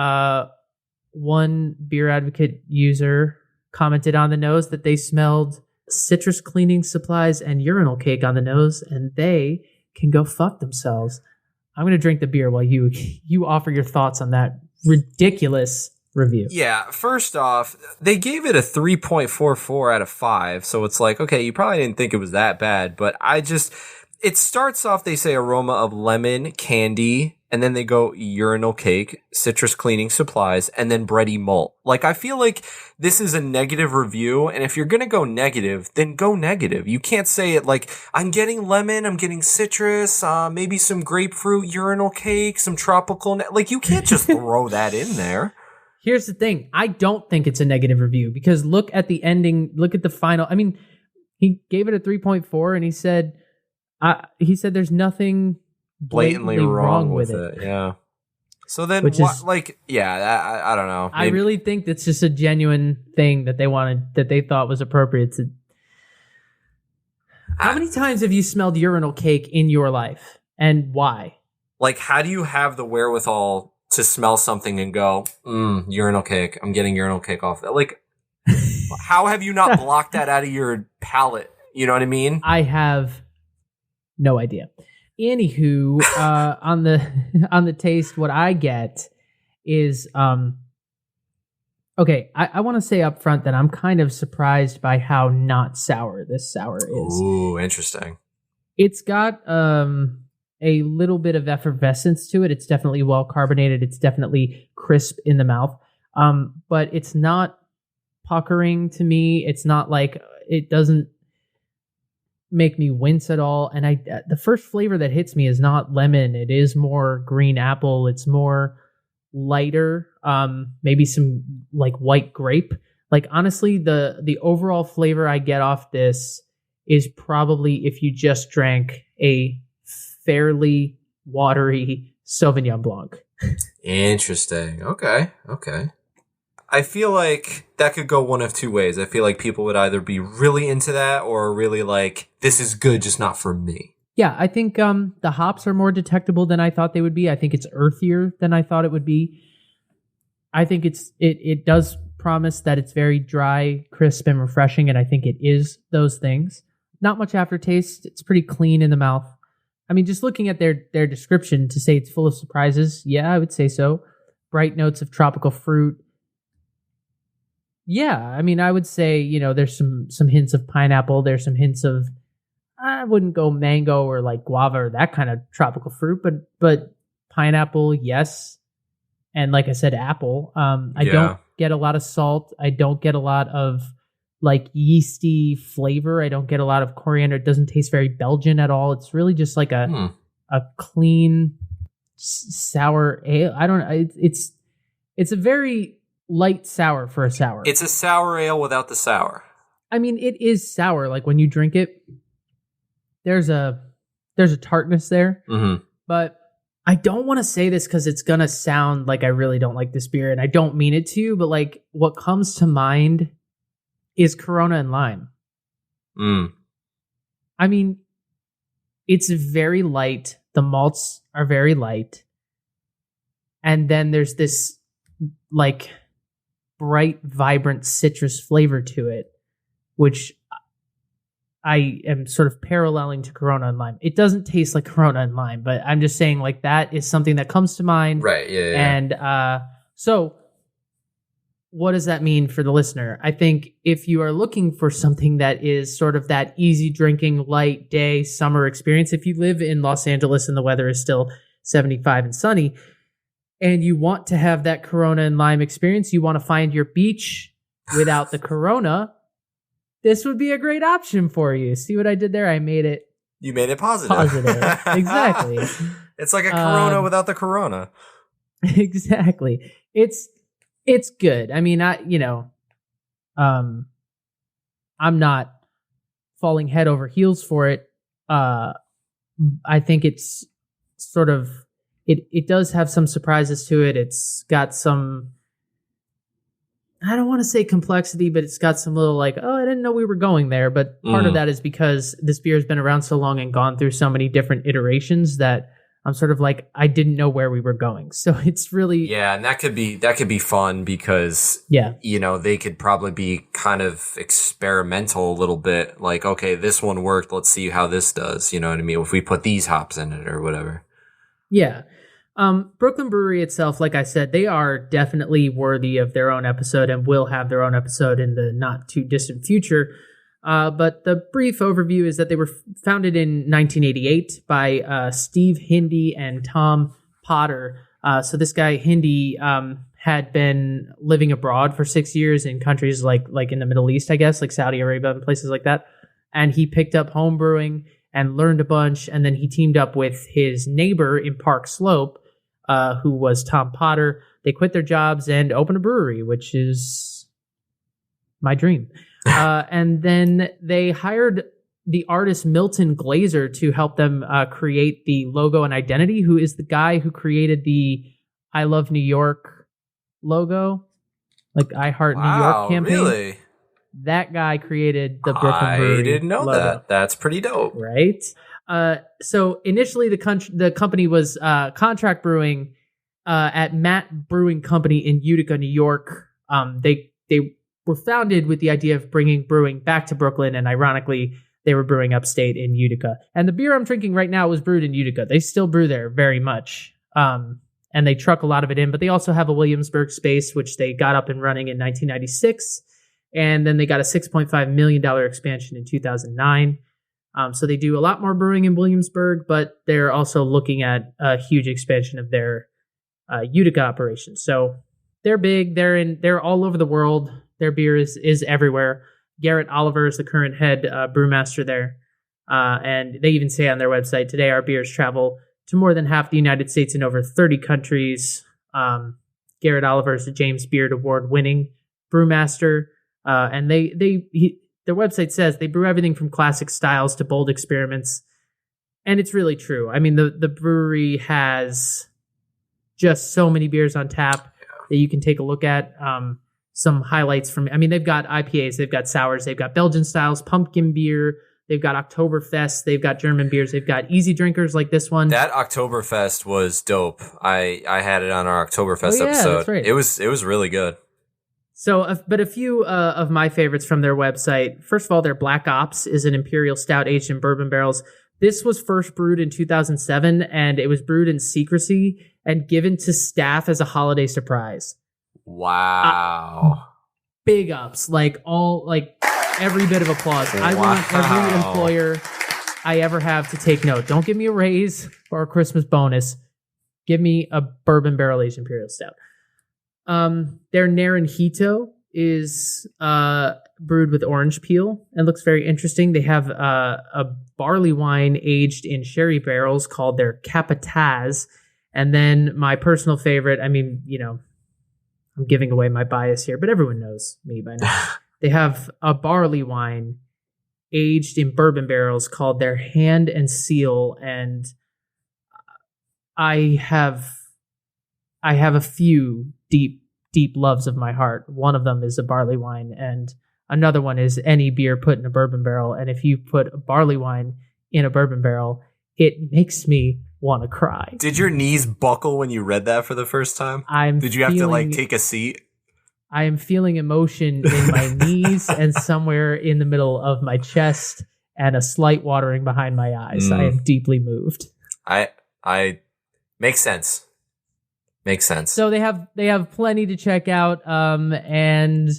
one Beer Advocate user commented on the nose that they smelled citrus cleaning supplies and urinal cake on the nose, and they can go fuck themselves. I'm going to drink the beer while you offer your thoughts on that ridiculous review. Yeah, first off, they gave it a 3.44 out of 5, so it's like, okay, you probably didn't think it was that bad, but it starts off, they say aroma of lemon, candy, and then they go urinal cake, citrus cleaning supplies, and then bready malt. Like, I feel like this is a negative review, and if you're gonna go negative, then go negative. You can't say it like, I'm getting lemon, I'm getting citrus, maybe some grapefruit, urinal cake, some tropical, like, you can't just throw that in there. Here's the thing. I don't think it's a negative review, because look at the ending, look at the final. I mean, he gave it a 3.4, and he said there's nothing blatantly wrong with it. Yeah. So then, I don't know. I really think that's just a genuine thing that they thought was appropriate to. How many times have you smelled urinal cake in your life, and why? Like, how do you have the wherewithal to smell something and go, urinal cake? I'm getting urinal cake off that. Like, how have you not blocked that out of your palate? You know what I mean? I have no idea. Anywho, on the taste, what I get is okay. I want to say up front that I'm kind of surprised by how not sour this sour is. Ooh, interesting. It's got a little bit of effervescence to it. It's definitely well carbonated. It's definitely crisp in the mouth. But it's not puckering to me. It's not like, it doesn't make me wince at all. And the first flavor that hits me is not lemon. It is more green apple. It's more lighter. Maybe some like white grape. Like, honestly, the overall flavor I get off this is probably if you just drank a fairly watery Sauvignon Blanc. Interesting. Okay. I feel like that could go one of two ways. I feel like people would either be really into that or really like, this is good, just not for me. Yeah, I think the hops are more detectable than I thought they would be. I think it's earthier than I thought it would be. I think it does promise that it's very dry, crisp, and refreshing, and I think it is those things. Not much aftertaste. It's pretty clean in the mouth. I mean, just looking at their description to say it's full of surprises, yeah, I would say so. Bright notes of tropical fruit. Yeah, I mean, I would say, there's some hints of pineapple. There's some hints of, I wouldn't go mango or like guava or that kind of tropical fruit, but pineapple, yes. And like I said, apple. I don't get a lot of salt. I don't get a lot of like yeasty flavor. I don't get a lot of coriander. It doesn't taste very Belgian at all. It's really just like a clean sour ale. I don't know. It's a very light sour for a sour. It's a sour ale without the sour. I mean, it is sour. Like when you drink it, there's a tartness there. Mm-hmm. But I don't want to say this because it's gonna sound like I really don't like this beer, and I don't mean it to. But like, what comes to mind is Corona and lime. I mean, it's very light. The malts are very light. And then there's this like bright, vibrant citrus flavor to it, which I am sort of paralleling to Corona and lime. It doesn't taste like Corona and lime, but I'm just saying like that is something that comes to mind. Right, yeah. And so what does that mean for the listener? I think if you are looking for something that is sort of that easy drinking, light day, summer experience, if you live in Los Angeles and the weather is still 75 and sunny, and you want to have that Corona and lime experience, you want to find your beach without the Corona, this would be a great option for you. See what I did there? I made it. You made it positive. Exactly. It's like a Corona without the Corona. Exactly. It's good. I mean, I'm not falling head over heels for it. I think it's sort of, it does have some surprises to it. It's got some, I don't want to say complexity, but it's got some little like, oh, I didn't know we were going there. But part of that is because this beer has been around so long and gone through so many different iterations that I'm sort of like, I didn't know where we were going. So it's really... Yeah, and that could be fun because, they could probably be kind of experimental a little bit. Like, okay, this one worked. Let's see how this does. You know what I mean? If we put these hops in it or whatever. Yeah. Brooklyn Brewery itself, like I said, they are definitely worthy of their own episode and will have their own episode in the not too distant future. But the brief overview is that they were founded in 1988 by Steve Hindy and Tom Potter. So this guy Hindy had been living abroad for 6 years in countries like in the Middle East, I guess, like Saudi Arabia and places like that. And he picked up home brewing and learned a bunch. And then he teamed up with his neighbor in Park Slope, who was Tom Potter. They quit their jobs and opened a brewery, which is my dream. And then they hired the artist Milton Glaser to help them create the logo and identity, who is the guy who created the I Love New York logo, like I Heart New York campaign. Really? That guy created the Brooklyn Brewery I didn't know logo. that. That's pretty dope. Right? So initially the company was contract brewing at Matt Brewing Company in Utica, New York. They were founded with the idea of bringing brewing back to Brooklyn, and ironically, they were brewing upstate in Utica. And the beer I'm drinking right now was brewed in Utica. They still brew there very much, and they truck a lot of it in, but they also have a Williamsburg space, which they got up and running in 1996, and then they got a $6.5 million expansion in 2009. So they do a lot more brewing in Williamsburg, but they're also looking at a huge expansion of their Utica operations. So they're big. They're all over the world. Their beer is everywhere. Garrett Oliver is the current head brewmaster there. And they even say on their website, today our beers travel to more than half the United States and over 30 countries. Garrett Oliver is the James Beard Award-winning brewmaster. And their website says they brew everything from classic styles to bold experiments. And it's really true. I mean, the brewery has just so many beers on tap that you can take a look at. Some highlights from, they've got IPAs, they've got sours, they've got Belgian styles, pumpkin beer, they've got Oktoberfest, they've got German beers, they've got easy drinkers like this one. That Oktoberfest was dope. I had it on our Oktoberfest episode. That's right. It was really good. So, but a few of my favorites from their website. First of all, their Black Ops is an imperial stout aged in bourbon barrels. This was first brewed in 2007, and it was brewed in secrecy and given to staff as a holiday surprise. Wow. Big ups. Every bit of applause. I want every employer I ever have to take note. Don't give me a raise or a Christmas bonus. Give me a bourbon barrel aged imperial stout. Their Naranjito is brewed with orange peel and looks very interesting. They have a barley wine aged in sherry barrels called their Capataz. And then my personal favorite, I'm giving away my bias here, but everyone knows me by now. They have a barley wine aged in bourbon barrels called their Hand and Seal, and I have a few deep loves of my heart. One of them is a barley wine, and another one is any beer put in a bourbon barrel. And if you put a barley wine in a bourbon barrel, it makes me want to cry. Did your knees buckle when you read that for the first time? Did you have to take a seat? I am feeling emotion in my knees and somewhere in the middle of my chest and a slight watering behind my eyes. I am deeply moved. I makes sense. Makes sense. So they have plenty to check out, and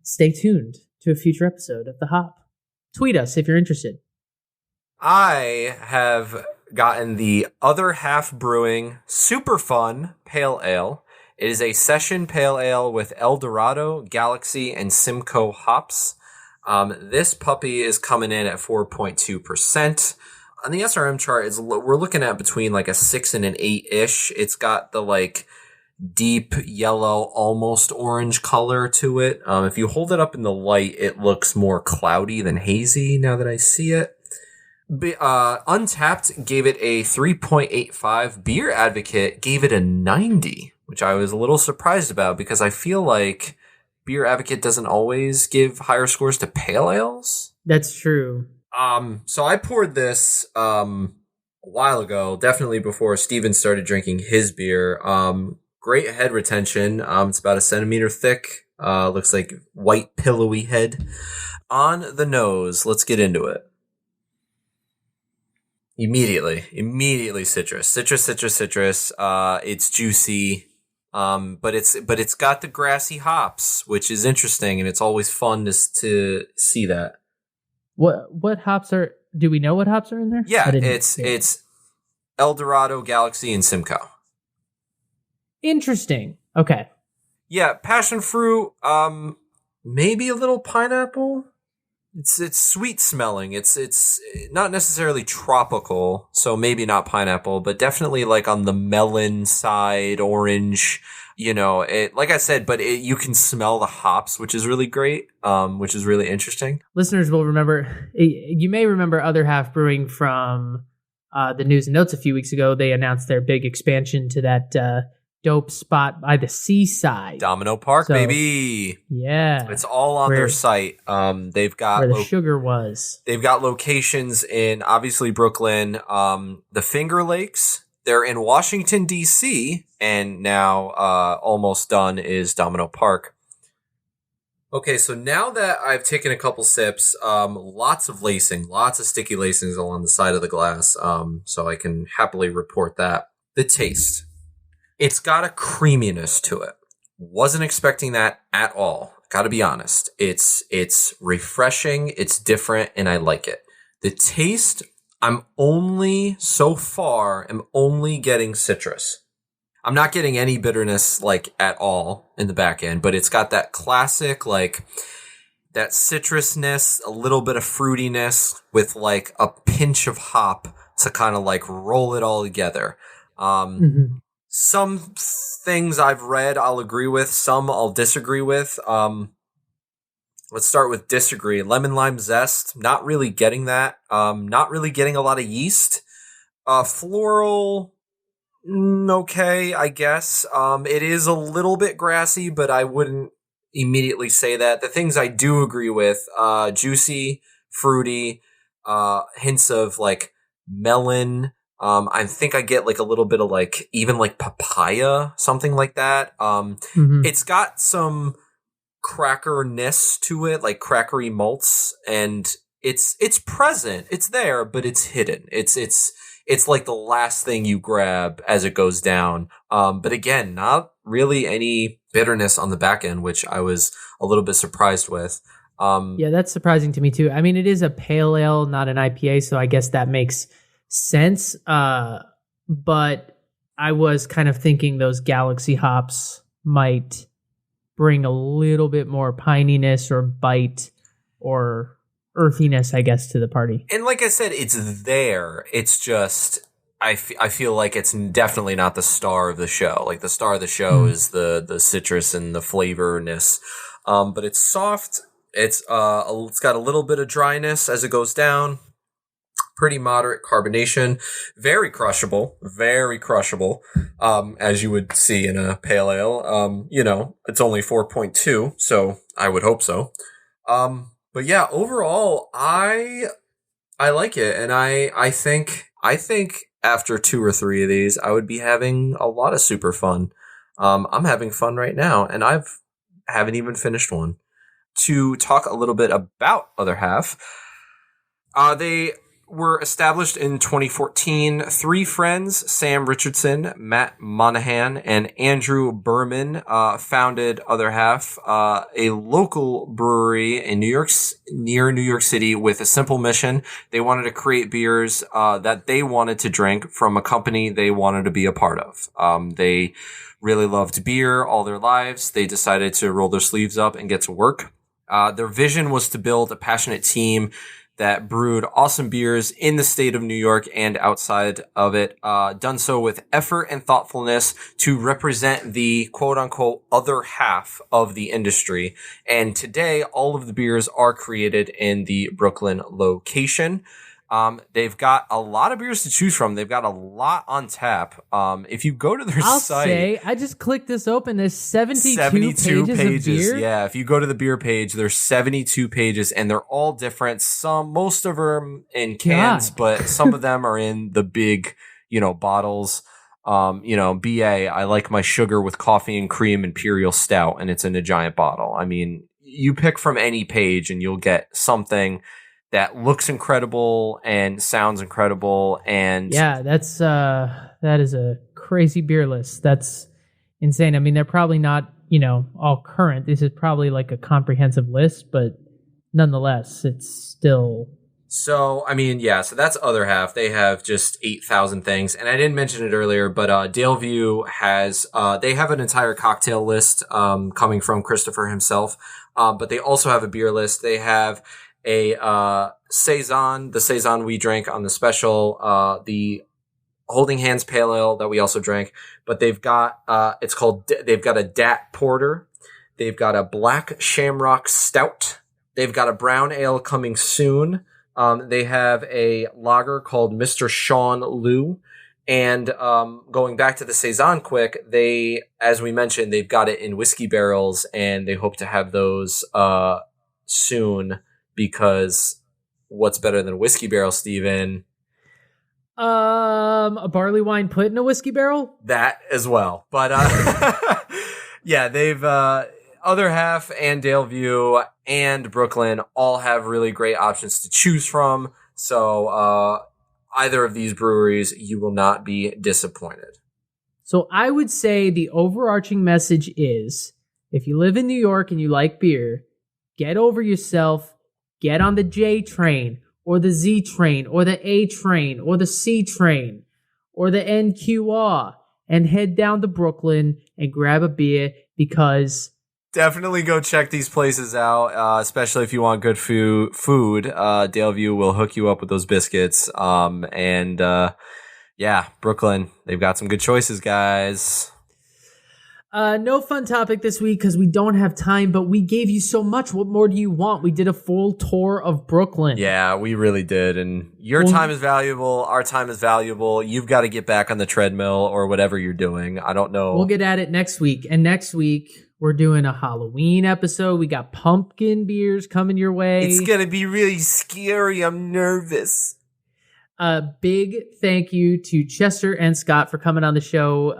stay tuned to a future episode of The Hop. Tweet us if you're interested. I have gotten the Other Half Brewing Superfun Pale Ale. It is a session pale ale with El Dorado, Galaxy, and Simcoe hops. This puppy is coming in at 4.2%. On the SRM chart, we're looking at between like a 6 and an 8-ish. It's got the like deep yellow, almost orange color to it. If you hold it up in the light, it looks more cloudy than hazy now that I see it. Untapped gave it a 3.85. Beer Advocate gave it a 90, which I was a little surprised about because I feel like Beer Advocate doesn't always give higher scores to pale ales. That's true. So I poured this a while ago, definitely before Steven started drinking his beer. Great head retention. It's about a centimeter thick. Looks like white pillowy head. On the nose, let's get into it. Immediately citrus. It's juicy. But it's got the grassy hops, which is interesting, and it's always fun to see that. What hops do we know what hops are in there? Yeah, it's El Dorado, Galaxy, and Simcoe. Interesting. Okay. Yeah, passion fruit, maybe a little pineapple. It's sweet smelling. It's not necessarily tropical, so maybe not pineapple, but definitely like on the melon side, orange. You know, like I said, but you can smell the hops, which is really great, which is really interesting. Listeners will remember, you may remember Other Half Brewing from the news and notes a few weeks ago. They announced their big expansion to that dope spot by the seaside. Domino Park, baby. Yeah. It's all on their site. They've got where the sugar was. They've got locations in, obviously, Brooklyn, the Finger Lakes. They're in Washington, D.C., and now almost done is Domino Park. Okay, so now that I've taken a couple sips, lots of lacing, lots of sticky lacings along the side of the glass, so I can happily report that. The taste. It's got a creaminess to it. Wasn't expecting that at all. Gotta be honest. It's refreshing, it's different, and I like it. The taste, I'm only getting citrus. I'm not getting any bitterness like at all in the back end, but it's got that classic, like that citrusness, a little bit of fruitiness with like a pinch of hop to kind of like roll it all together. Some things I've read I'll agree with, some I'll disagree with. Let's start with disagree. Lemon lime zest, not really getting that. Not really getting a lot of yeast. Floral, okay, I guess. It is a little bit grassy, but I wouldn't immediately say that. The things I do agree with, juicy, fruity, hints of like melon. I think I get like a little bit of like even like papaya, something like that. It's got some crackerness to it, like crackery malts, and it's present. It's there, but it's hidden. It's like the last thing you grab as it goes down. But again, not really any bitterness on the back end, which I was a little bit surprised with. Yeah, that's surprising to me too. I mean, it is a pale ale, not an IPA, so I guess that makes sense. But I was kind of thinking those Galaxy hops might bring a little bit more pininess or bite or earthiness, I guess, to the party. And like I said, it's there. It's just, I feel like it's definitely not the star of the show. Like the star of the show is the citrus and the flavorness. But it's soft. It's got a little bit of dryness as it goes down. Pretty moderate carbonation, very crushable, as you would see in a pale ale. It's only 4.2, so I would hope so. But yeah, overall, I like it, and I think after 2 or 3 of these, I would be having a lot of super fun. I'm having fun right now, and haven't even finished one. To talk a little bit about Other Half, they were established in 2014. 3 friends, Sam Richardson, Matt Monahan, and Andrew Berman, founded Other Half, a local brewery in near New York City with a simple mission. They wanted to create beers that they wanted to drink from a company they wanted to be a part of. They really loved beer all their lives. They decided to roll their sleeves up and get to work. Their vision was to build a passionate team that brewed awesome beers in the state of New York and outside of it, done so with effort and thoughtfulness to represent the quote-unquote other half of the industry. And today, all of the beers are created in the Brooklyn location. They've got a lot of beers to choose from. They've got a lot on tap. If you go to their site, I just clicked this open. There's 72 pages of beer. Yeah, if you go to the beer page, there's 72 pages, and they're all different. Most of them in cans, but some of them are in the big, bottles. BA, I like my sugar with coffee and cream Imperial Stout, and it's in a giant bottle. I mean, you pick from any page, and you'll get something that looks incredible and sounds incredible. And yeah, that is a crazy beer list. That's insane. I mean, they're probably not, all current. This is probably like a comprehensive list, but nonetheless, it's still. So, I mean, yeah, so that's Other Half. They have just 8,000 things. And I didn't mention it earlier, but Daleview has, they have an entire cocktail list coming from Christopher himself. But they also have a beer list. They have a Saison, the Saison we drank on the special, the Holding Hands Pale Ale that we also drank, but they've got they've got a Dat Porter, they've got a Black Shamrock Stout, they've got a Brown Ale coming soon, they have a lager called Mr. Sean Lou, and going back to the Saison quick, as we mentioned, they've got it in whiskey barrels, and they hope to have those soon. Because what's better than a whiskey barrel, Steven? A barley wine put in a whiskey barrel? That as well. But yeah, they've Other Half and Daleview and Brooklyn all have really great options to choose from. So either of these breweries, you will not be disappointed. So I would say the overarching message is, if you live in New York and you like beer, get over yourself. Get on the J train, or the Z train, or the A train, or the C train, or the NQR, and head down to Brooklyn and grab a beer, because definitely go check these places out, especially if you want good food. Daleview will hook you up with those biscuits. Yeah, Brooklyn, they've got some good choices, guys. No fun topic this week because we don't have time, but we gave you so much. What more do you want? We did a full tour of Brooklyn. Yeah, we really did. And your time is valuable. Our time is valuable. You've got to get back on the treadmill or whatever you're doing. I don't know. We'll get at it next week. And next week, we're doing a Halloween episode. We got pumpkin beers coming your way. It's going to be really scary. I'm nervous. A big thank you to Chester and Scott for coming on the show.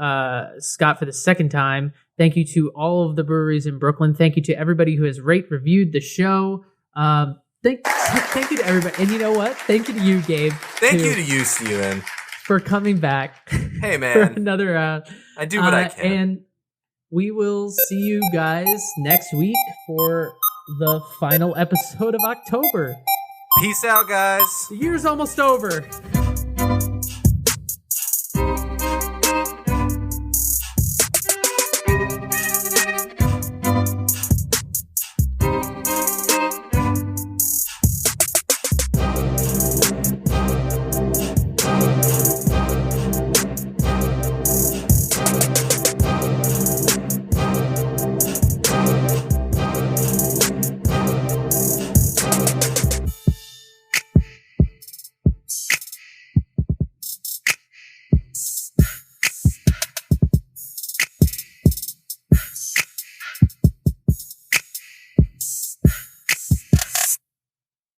Scott for the second time. Thank you to all of the breweries in Brooklyn. Thank you to everybody who has reviewed the show. Thank you to everybody. And you know what? Thank you to you, Gabe. Thank you to you, Steven. For coming back. Hey, man. For another round. I do what I can. And we will see you guys next week for the final episode of October. Peace out, guys. The year's almost over.